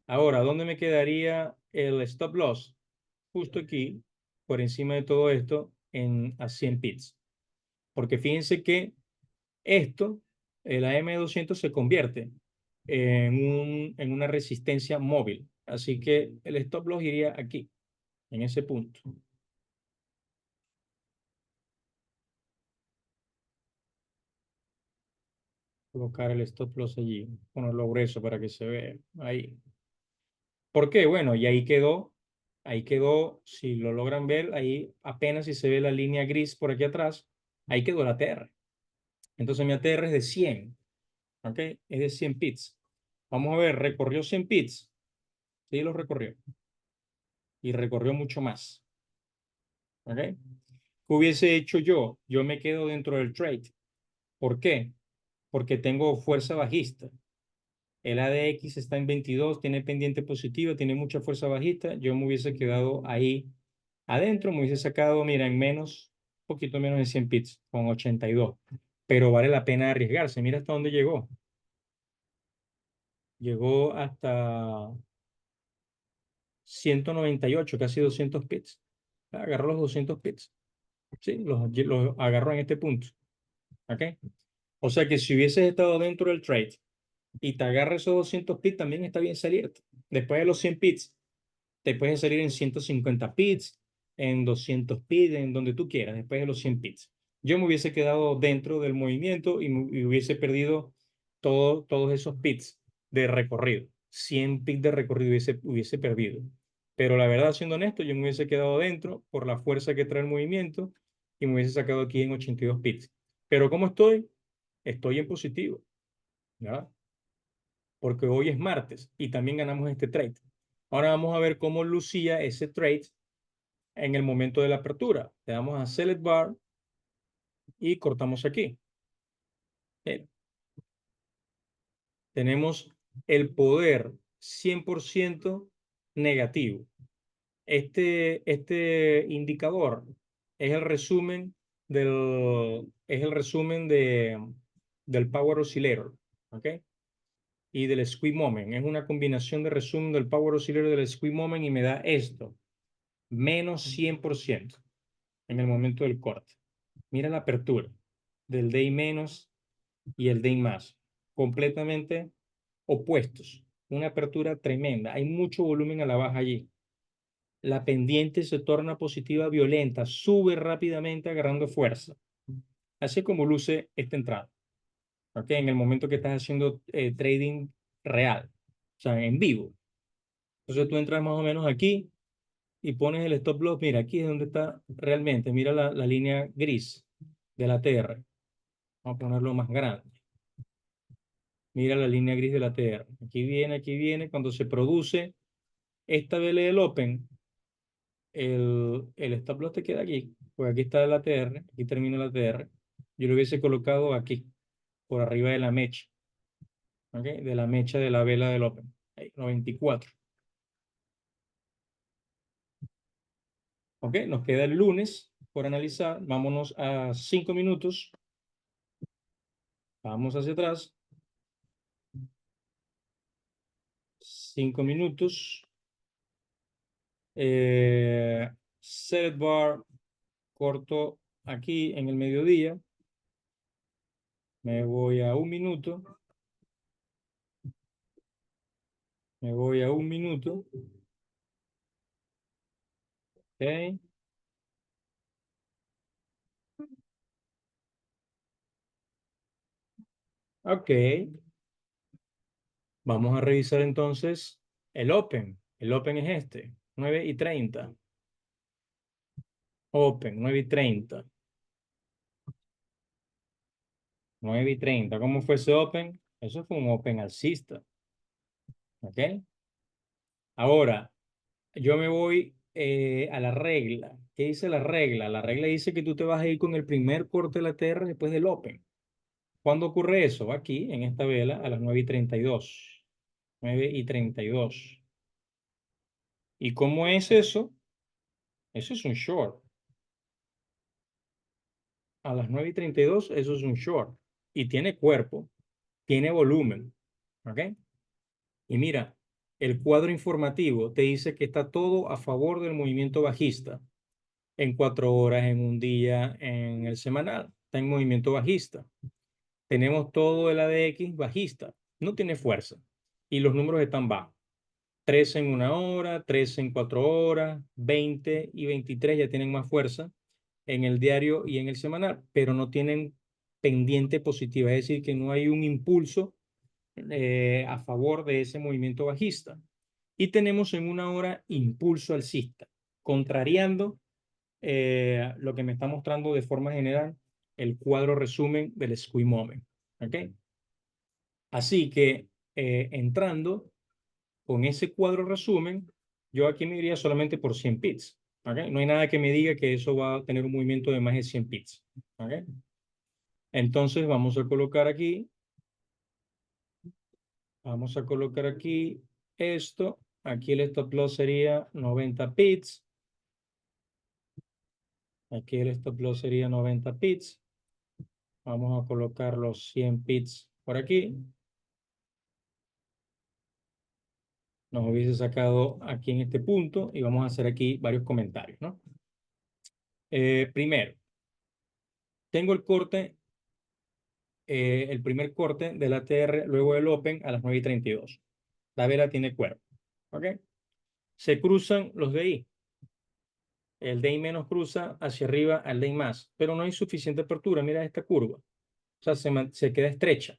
Ahora, ¿dónde me quedaría el stop loss? Justo aquí, por encima de todo esto, a 100 pips. Porque fíjense que esto, el AM200 se convierte en una resistencia móvil. Así que el stop loss iría aquí, en ese punto. Colocar el stop loss allí, ponerlo grueso para que se vea ahí. ¿Por qué? Bueno, y ahí quedó, si lo logran ver, ahí apenas si se ve la línea gris por aquí atrás, ahí quedó la ATR. Entonces mi ATR es de 100, ¿ok? Es de 100 pips. Vamos a ver, recorrió 100 pips, sí lo recorrió, y recorrió mucho más, ¿ok? ¿Qué hubiese hecho yo? Yo me quedo dentro del trade. ¿Por qué? Porque tengo fuerza bajista. El ADX está en 22, tiene pendiente positiva, tiene mucha fuerza bajista. Yo me hubiese quedado ahí adentro, me hubiese sacado, mira, en menos, un poquito menos de 100 pips, con 82. Pero vale la pena arriesgarse. Mira hasta dónde llegó. Llegó hasta 198, casi 200 pips. Agarró los 200 pips. Sí, los agarró en este punto. ¿Ok? O sea que si hubieses estado dentro del trade y te agarra esos 200 pips, también está bien salirte. Después de los 100 pips, te puedes salir en 150 pits, en 200 pits, en donde tú quieras, después de los 100 pits. Yo me hubiese quedado dentro del movimiento y hubiese perdido todos esos pits de recorrido. 100 pits de recorrido hubiese perdido. Pero la verdad, siendo honesto, yo me hubiese quedado dentro por la fuerza que trae el movimiento y me hubiese sacado aquí en 82 pits. Pero ¿cómo estoy? Estoy en positivo, ¿verdad? Porque hoy es martes y también ganamos este trade. Ahora vamos a ver cómo lucía ese trade en el momento de la apertura. Le damos a Select Bar y cortamos aquí. Eh, Tenemos el poder 100% negativo. Este indicador es el resumen del Power Oscillator, ¿ok? Y del Squeeze Moment. Es una combinación de resumen del Power Oscillator y del Squeeze Moment y me da esto, menos 100% en el momento del corte. Mira la apertura del day menos y el day más, completamente opuestos. Una apertura tremenda. Hay mucho volumen a la baja allí. La pendiente se torna positiva violenta, sube rápidamente agarrando fuerza. Así es como luce esta entrada. ¿Ok? En el momento que estás haciendo trading real, o sea, en vivo. Entonces tú entras más o menos aquí y pones el stop loss. Mira, aquí es donde está realmente. Mira la línea gris de la TR. Vamos a ponerlo más grande. Mira la línea gris de la TR. Aquí viene, aquí viene. Cuando se produce esta vela del Open, el stop loss te queda aquí. Pues aquí está la TR, aquí termina la TR. Yo lo hubiese colocado aquí, por arriba de la mecha. ¿Ok? De la mecha de la vela del Open. Ahí, 94. ¿Ok? Nos queda el lunes por analizar. Vámonos a 5 minutos. Vamos hacia atrás. 5 minutos. Set bar corto aquí en el mediodía. Me voy a 1 minuto. Me voy a 1 minuto. Ok. Ok. Vamos a revisar entonces el Open. El Open es este, 9:30. Open, 9:30. 9:30. ¿Cómo fue ese Open? Eso fue un Open alcista. ¿Ok? Ahora, yo me voy a la regla. ¿Qué dice la regla? La regla dice que tú te vas a ir con el primer corte de la TR después del Open. ¿Cuándo ocurre eso? Aquí, en esta vela, a las 9:32. 9:32. ¿Y cómo es eso? Eso es un short. A las 9:32, eso es un short. Y tiene cuerpo, tiene volumen. ¿Ok? Y mira, el cuadro informativo te dice que está todo a favor del movimiento bajista. En 4 horas, en un día, en el semanal, está en movimiento bajista. Tenemos todo el ADX bajista, no tiene fuerza. Y los números están bajos. 13 en 1 hora, 13 en 4 horas, 20 y 23 ya tienen más fuerza en el diario y en el semanal, pero no tienen pendiente positiva, es decir, que no hay un impulso a favor de ese movimiento bajista. Y tenemos en 1 hora impulso alcista, contrariando lo que me está mostrando de forma general el cuadro resumen del squeeze moment. ¿Ok? Así que entrando con ese cuadro resumen, yo aquí me iría solamente por 100 pips. ¿Ok? No hay nada que me diga que eso va a tener un movimiento de más de 100 pips. ¿Ok? Entonces vamos a colocar aquí esto. Aquí el stop loss sería 90 pips. Aquí el stop loss sería 90 pips. Vamos a colocar los 100 pips por aquí. Nos hubiese sacado aquí en este punto y vamos a hacer aquí varios comentarios, ¿no? Primero, tengo el primer corte del ATR luego del Open a las 9:32. La vela tiene cuerpo, ¿ok? Se cruzan los DI. El DI menos cruza hacia arriba al DI más, pero no hay suficiente apertura. Mira esta curva. O sea, se queda estrecha.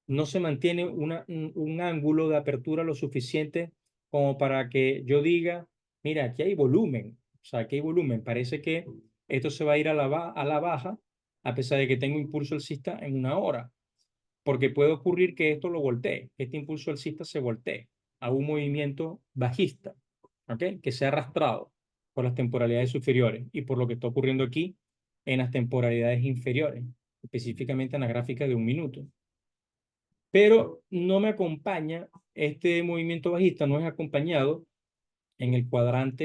No se mantiene un ángulo de apertura lo suficiente como para que yo diga, mira, aquí hay volumen. O sea, aquí hay volumen. Parece que esto se va a ir a la baja, a pesar de que tengo impulso alcista en 1 hora. Porque puede ocurrir que esto lo voltee, que este impulso alcista se voltee a un movimiento bajista, ¿ok? Que sea arrastrado por las temporalidades superiores y por lo que está ocurriendo aquí en las temporalidades inferiores, específicamente en la gráfica de 1 minuto. Pero no me acompaña, este movimiento bajista no es acompañado en el cuadrante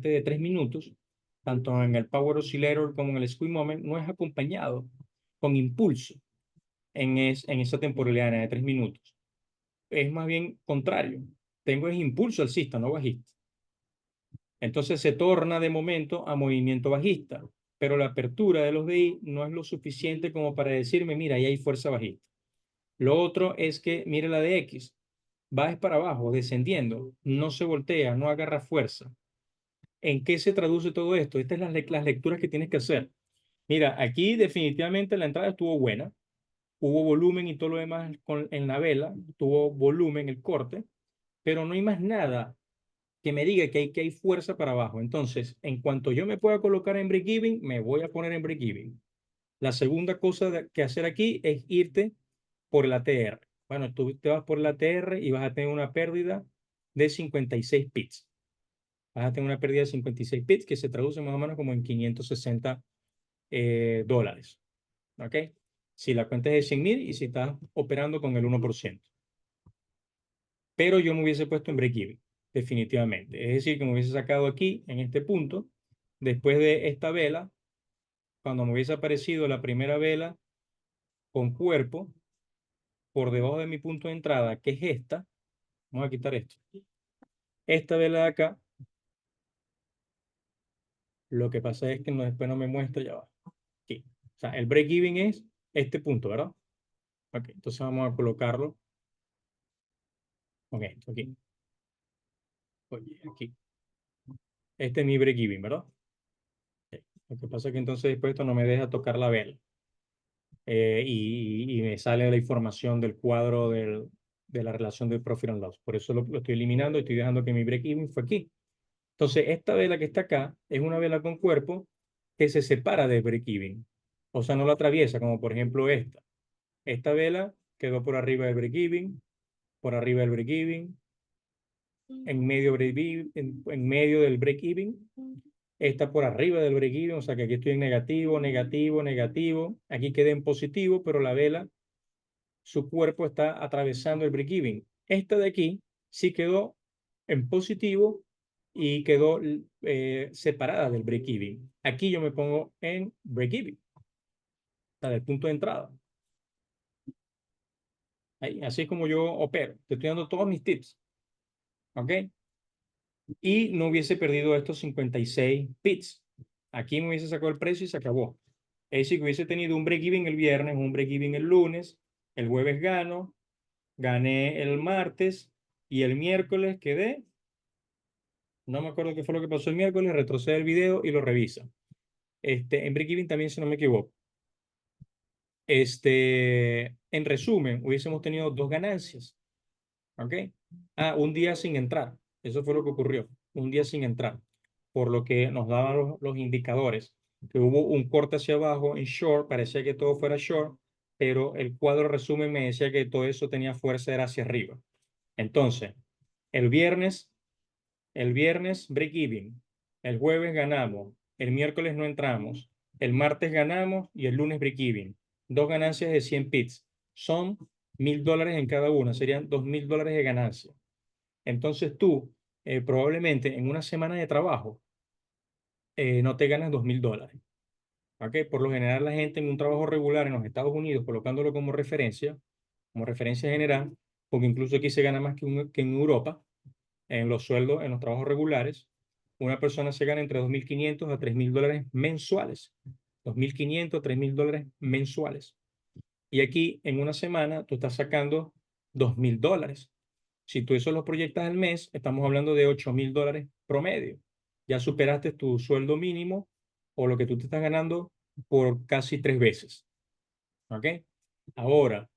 de 3 minutos, tanto en el Power Oscillator como en el Squeeze Moment, no es acompañado con impulso en esa temporalidad de 3 minutos. Es más bien contrario. Tengo ese impulso alcista, no bajista. Entonces se torna de momento a movimiento bajista, pero la apertura de los DI no es lo suficiente como para decirme, mira, ahí hay fuerza bajista. Lo otro es que, mire la de X, va es para abajo, descendiendo, no se voltea, no agarra fuerza. ¿En qué se traduce todo esto? Estas son las lecturas que tienes que hacer. Mira, aquí definitivamente la entrada estuvo buena, hubo volumen y todo lo demás en la vela, tuvo volumen el corte, pero no hay más nada que me diga que hay fuerza para abajo. Entonces, en cuanto yo me pueda colocar en break-even, me voy a poner en break-even. La segunda cosa que hacer aquí es irte por el ATR. Bueno, tú te vas por el ATR y vas a tener una pérdida de 56 pips. Vas a tener una pérdida de 56 pips que se traduce más o menos como en 560 dólares. ¿Ok? Si la cuenta es de 100.000 y si estás operando con el 1%. Pero yo me hubiese puesto en break-even, definitivamente. Es decir, que me hubiese sacado aquí, en este punto, después de esta vela, cuando me hubiese aparecido la primera vela con cuerpo, por debajo de mi punto de entrada, que es esta, vamos a quitar esto. Esta vela de acá, lo que pasa es que después no me muestra, ya va. Aquí. O sea, el break-even es este punto, ¿verdad? Ok, entonces vamos a colocarlo. Ok, aquí. Oye, aquí. Este es mi break-even, ¿verdad? Ok. Lo que pasa es que entonces después esto no me deja tocar la vela. y me sale la información del cuadro de la relación de Profit and Loss. Por eso lo estoy eliminando y estoy dejando que mi break-even fue aquí. Entonces, esta vela que está acá es una vela con cuerpo que se separa del break-even. O sea, no la atraviesa, como por ejemplo esta. Esta vela quedó por arriba del break-even, por arriba del break-even, en medio del break-even. Esta por arriba del break-even, o sea que aquí estoy en negativo, negativo, negativo. Aquí quedé en positivo, pero la vela, su cuerpo está atravesando el break-even. Esta de aquí sí quedó en positivo y quedó separada del break-even. Aquí yo me pongo en break-even, o sea, del punto de entrada. Ahí, así es como yo opero. Te estoy dando todos mis tips. ¿Ok? Y no hubiese perdido estos 56 bits. Aquí me hubiese sacado el precio y se acabó. Es decir, que hubiese tenido un break-even el viernes, un break-even el lunes, el jueves gano, gané el martes y el miércoles quedé. No me acuerdo qué fue lo que pasó el miércoles, retrocede el video y lo revisa. En break-even también, si no me equivoco. En resumen, hubiésemos tenido dos ganancias. ¿Ok? Ah, un día sin entrar. Eso fue lo que ocurrió. Un día sin entrar. Por lo que nos daban los indicadores. Que hubo un corte hacia abajo en short. Parecía que todo fuera short. Pero el cuadro resumen me decía que todo eso tenía fuerza, era hacia arriba. Entonces, el viernes, el viernes break even. El jueves ganamos. El miércoles no entramos. El martes ganamos y el lunes break even. Dos ganancias de 100 pips. Son $1,000 en cada una. Serían $2,000 de ganancia. Entonces tú, probablemente en una semana de trabajo, no te ganas $2,000. ¿Ok? Por lo general, la gente en un trabajo regular en los Estados Unidos, colocándolo como referencia general, porque incluso aquí se gana más que en Europa, en los sueldos, en los trabajos regulares, una persona se gana entre 2.500 a $3,000 mensuales. 2.500 a $3,000 mensuales. Y aquí, en una semana, tú estás sacando $2,000. Si tú eso lo proyectas al mes, estamos hablando de $8,000 promedio. Ya superaste tu sueldo mínimo o lo que tú te estás ganando por casi 3 veces. ¿Ok? Ahora,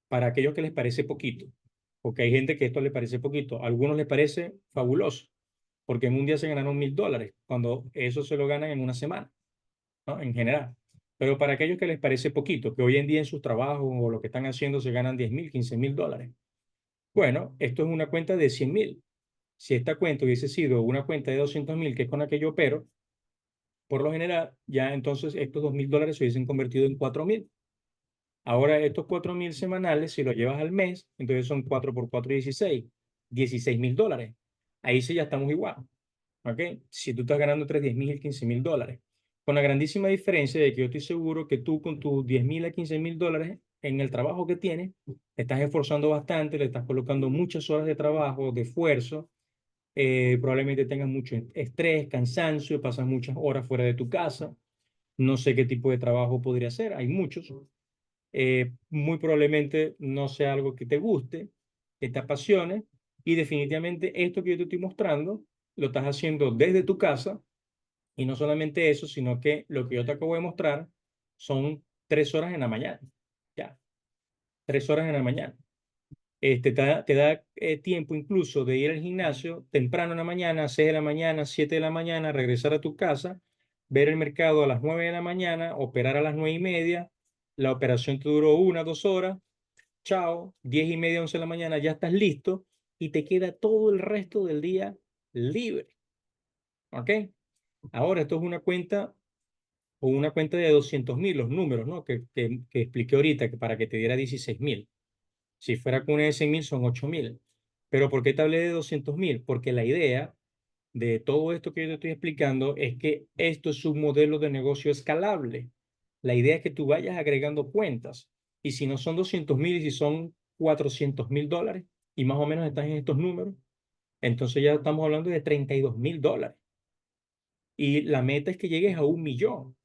para aquellos que les parece poquito, porque hay gente que esto le parece poquito, a algunos les parece fabuloso, porque en un día se ganaron $1,000, cuando eso se lo ganan en una semana, ¿no? En general. Pero para aquellos que les parece poquito, que hoy en día en sus trabajos o lo que están haciendo se ganan 10,000, $15,000. Bueno, esto es una cuenta de 100,000. Si esta cuenta hubiese sido una cuenta de 200,000, que es con la que yo opero, por lo general, ya entonces estos $2,000 se hubiesen convertido en 4,000. Ahora, estos 4,000 semanales, si lo llevas al mes, entonces son 4 por 4, 16. $16,000. Ahí sí ya estamos igual. ¿Ok? Si tú estás ganando entre 10,000 y 15,000 dólares. Con la grandísima diferencia de que yo estoy seguro que tú con tus 10,000 a 15,000 dólares en el trabajo que tienes, te estás esforzando bastante, le estás colocando muchas horas de trabajo, de esfuerzo, probablemente tengas mucho estrés, cansancio, pasas muchas horas fuera de tu casa. No sé qué tipo de trabajo podría ser, hay muchos. Muy probablemente no sea algo que te guste, que te apasione, y definitivamente esto que yo te estoy mostrando lo estás haciendo desde tu casa, y no solamente eso, sino que lo que yo te acabo de mostrar son 3 horas en la mañana, ya, 3 horas en la mañana. Te da tiempo incluso de ir al gimnasio temprano en la mañana, 6 de la mañana, 7 de la mañana, regresar a tu casa, ver el mercado a las 9 de la mañana, operar a las 9:30. La operación te duró 1, 2 horas. Chao, 10:30, 11 de la mañana, ya estás listo y te queda todo el resto del día libre. ¿Ok? Ahora, esto es una cuenta de 200,000, los números, ¿no? Que expliqué ahorita, que para que te diera 16,000. Si fuera con una de 100,000 son 8,000. Pero ¿por qué te hablé de 200,000? Porque la idea de todo esto que yo te estoy explicando es que esto es un modelo de negocio escalable. La idea es que tú vayas agregando cuentas. Y si no son 200,000 y si son $400,000 y más o menos estás en estos números, entonces ya estamos hablando de $32,000. Y la meta es que llegues a 1 millón.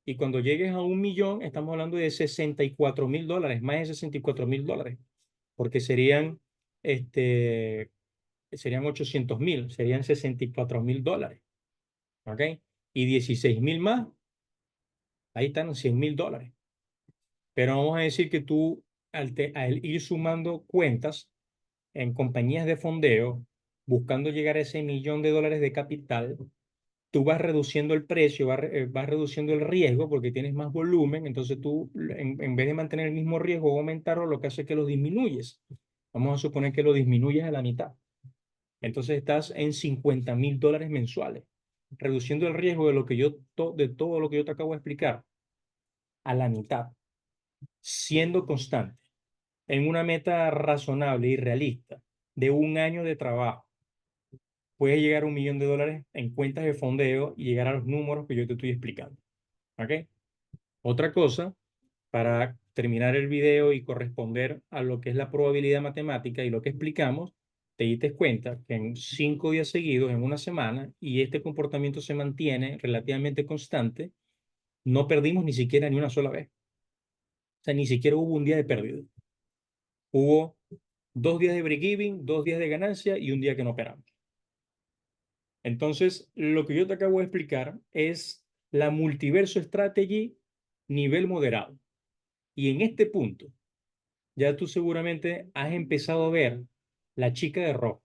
Y cuando llegues a 1 millón, estamos hablando de $64,000, más de $64,000, porque este, serían 800,000, serían $64,000. ¿Ok? Y 16,000 más, ahí están $100,000. Pero vamos a decir que tú, al ir sumando cuentas en compañías de fondeo, buscando llegar a ese $1.000.000 de capital, tú vas reduciendo el precio, vas reduciendo el riesgo porque tienes más volumen, entonces tú, en vez de mantener el mismo riesgo o aumentarlo, lo que hace es que lo disminuyes. Vamos a suponer que lo disminuyes a la mitad. Entonces estás en $50.000 mensuales, reduciendo el riesgo de de todo lo que yo te acabo de explicar a la mitad, siendo constante en una meta razonable y realista de un año de trabajo. Puedes llegar a $1.000.000 en cuentas de fondeo y llegar a los números que yo te estoy explicando. ¿Ok? Otra cosa, para terminar el video y corresponder a lo que es la probabilidad matemática y lo que explicamos, te diste cuenta que en 5 días seguidos, en una semana, y este comportamiento se mantiene relativamente constante, no perdimos ni siquiera ni una sola vez. O sea, ni siquiera hubo un día de pérdida. Hubo 2 días de break-even, 2 días de ganancia y un día que no operamos. Entonces, lo que yo te acabo de explicar es la multiverso strategy nivel moderado. Y en este punto, ya tú seguramente has empezado a ver la chica de rojo.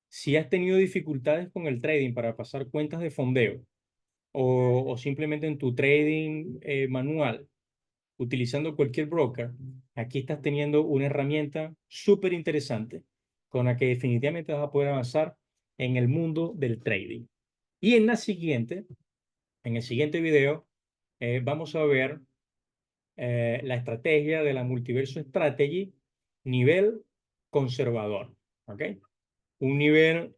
Si has tenido dificultades con el trading para pasar cuentas de fondeo o simplemente en tu trading manual, utilizando cualquier broker, aquí estás teniendo una herramienta súper interesante con la que definitivamente vas a poder avanzar en el mundo del trading. Y en el siguiente video, vamos a ver la estrategia de la Multiverso Strategy nivel conservador. ¿Ok? Un nivel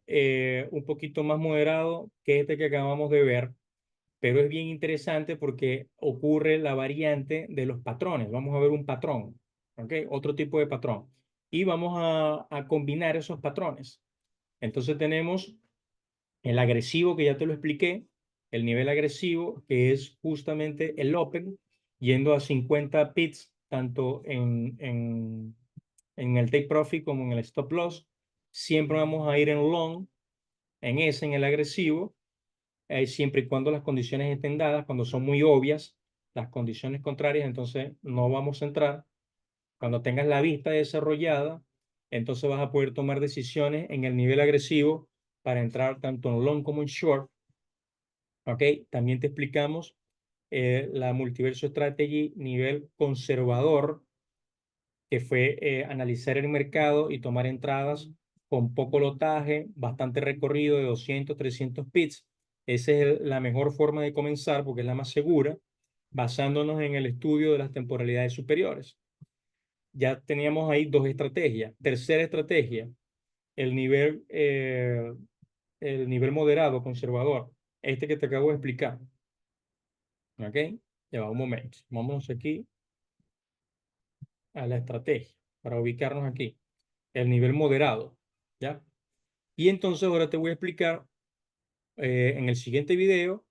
un poquito más moderado que este que acabamos de ver, pero es bien interesante porque ocurre la variante de los patrones. Vamos a ver un patrón, ¿ok? Otro tipo de patrón. Y vamos a combinar esos patrones. Entonces tenemos el agresivo, que ya te lo expliqué, el nivel agresivo, que es justamente el open, yendo a 50 pips, tanto en el take profit como en el stop loss. Siempre vamos a ir en long, en el agresivo, siempre y cuando las condiciones estén dadas. Cuando son muy obvias las condiciones contrarias, entonces no vamos a entrar. Cuando tengas la vista desarrollada, entonces vas a poder tomar decisiones en el nivel agresivo para entrar tanto en long como en short. ¿Ok? También te explicamos la Multiverso Strategy nivel conservador, que fue analizar el mercado y tomar entradas con poco lotaje, bastante recorrido de 200, 300 pips. Esa es la mejor forma de comenzar porque es la más segura, basándonos en el estudio de las temporalidades superiores. Ya teníamos ahí dos estrategias. Tercera estrategia, el nivel, eh, el nivel moderado, conservador, este que te acabo de explicar. ¿Ok? Ya va un momento. Vámonos aquí a la estrategia para ubicarnos aquí. El nivel moderado. ¿Ya? Y entonces ahora te voy a explicar en el siguiente video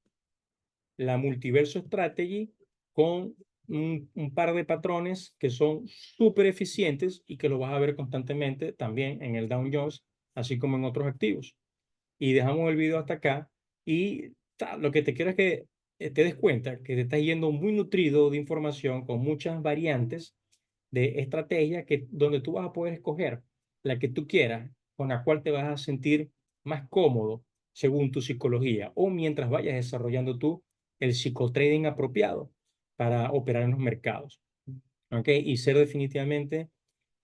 la Multiverso Strategy con un par de patrones que son súper eficientes y que lo vas a ver constantemente también en el Dow Jones, así como en otros activos. Y dejamos el video hasta acá y lo que te quiero es que te des cuenta que te estás yendo muy nutrido de información con muchas variantes de estrategia donde tú vas a poder escoger la que tú quieras, con la cual te vas a sentir más cómodo según tu psicología o mientras vayas desarrollando tú el psicotrading apropiado para operar en los mercados. ¿Ok? Y ser definitivamente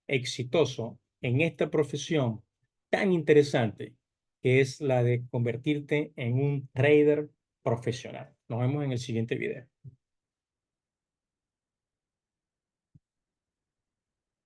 exitoso en esta profesión tan interesante que es la de convertirte en un trader profesional. Nos vemos en el siguiente video.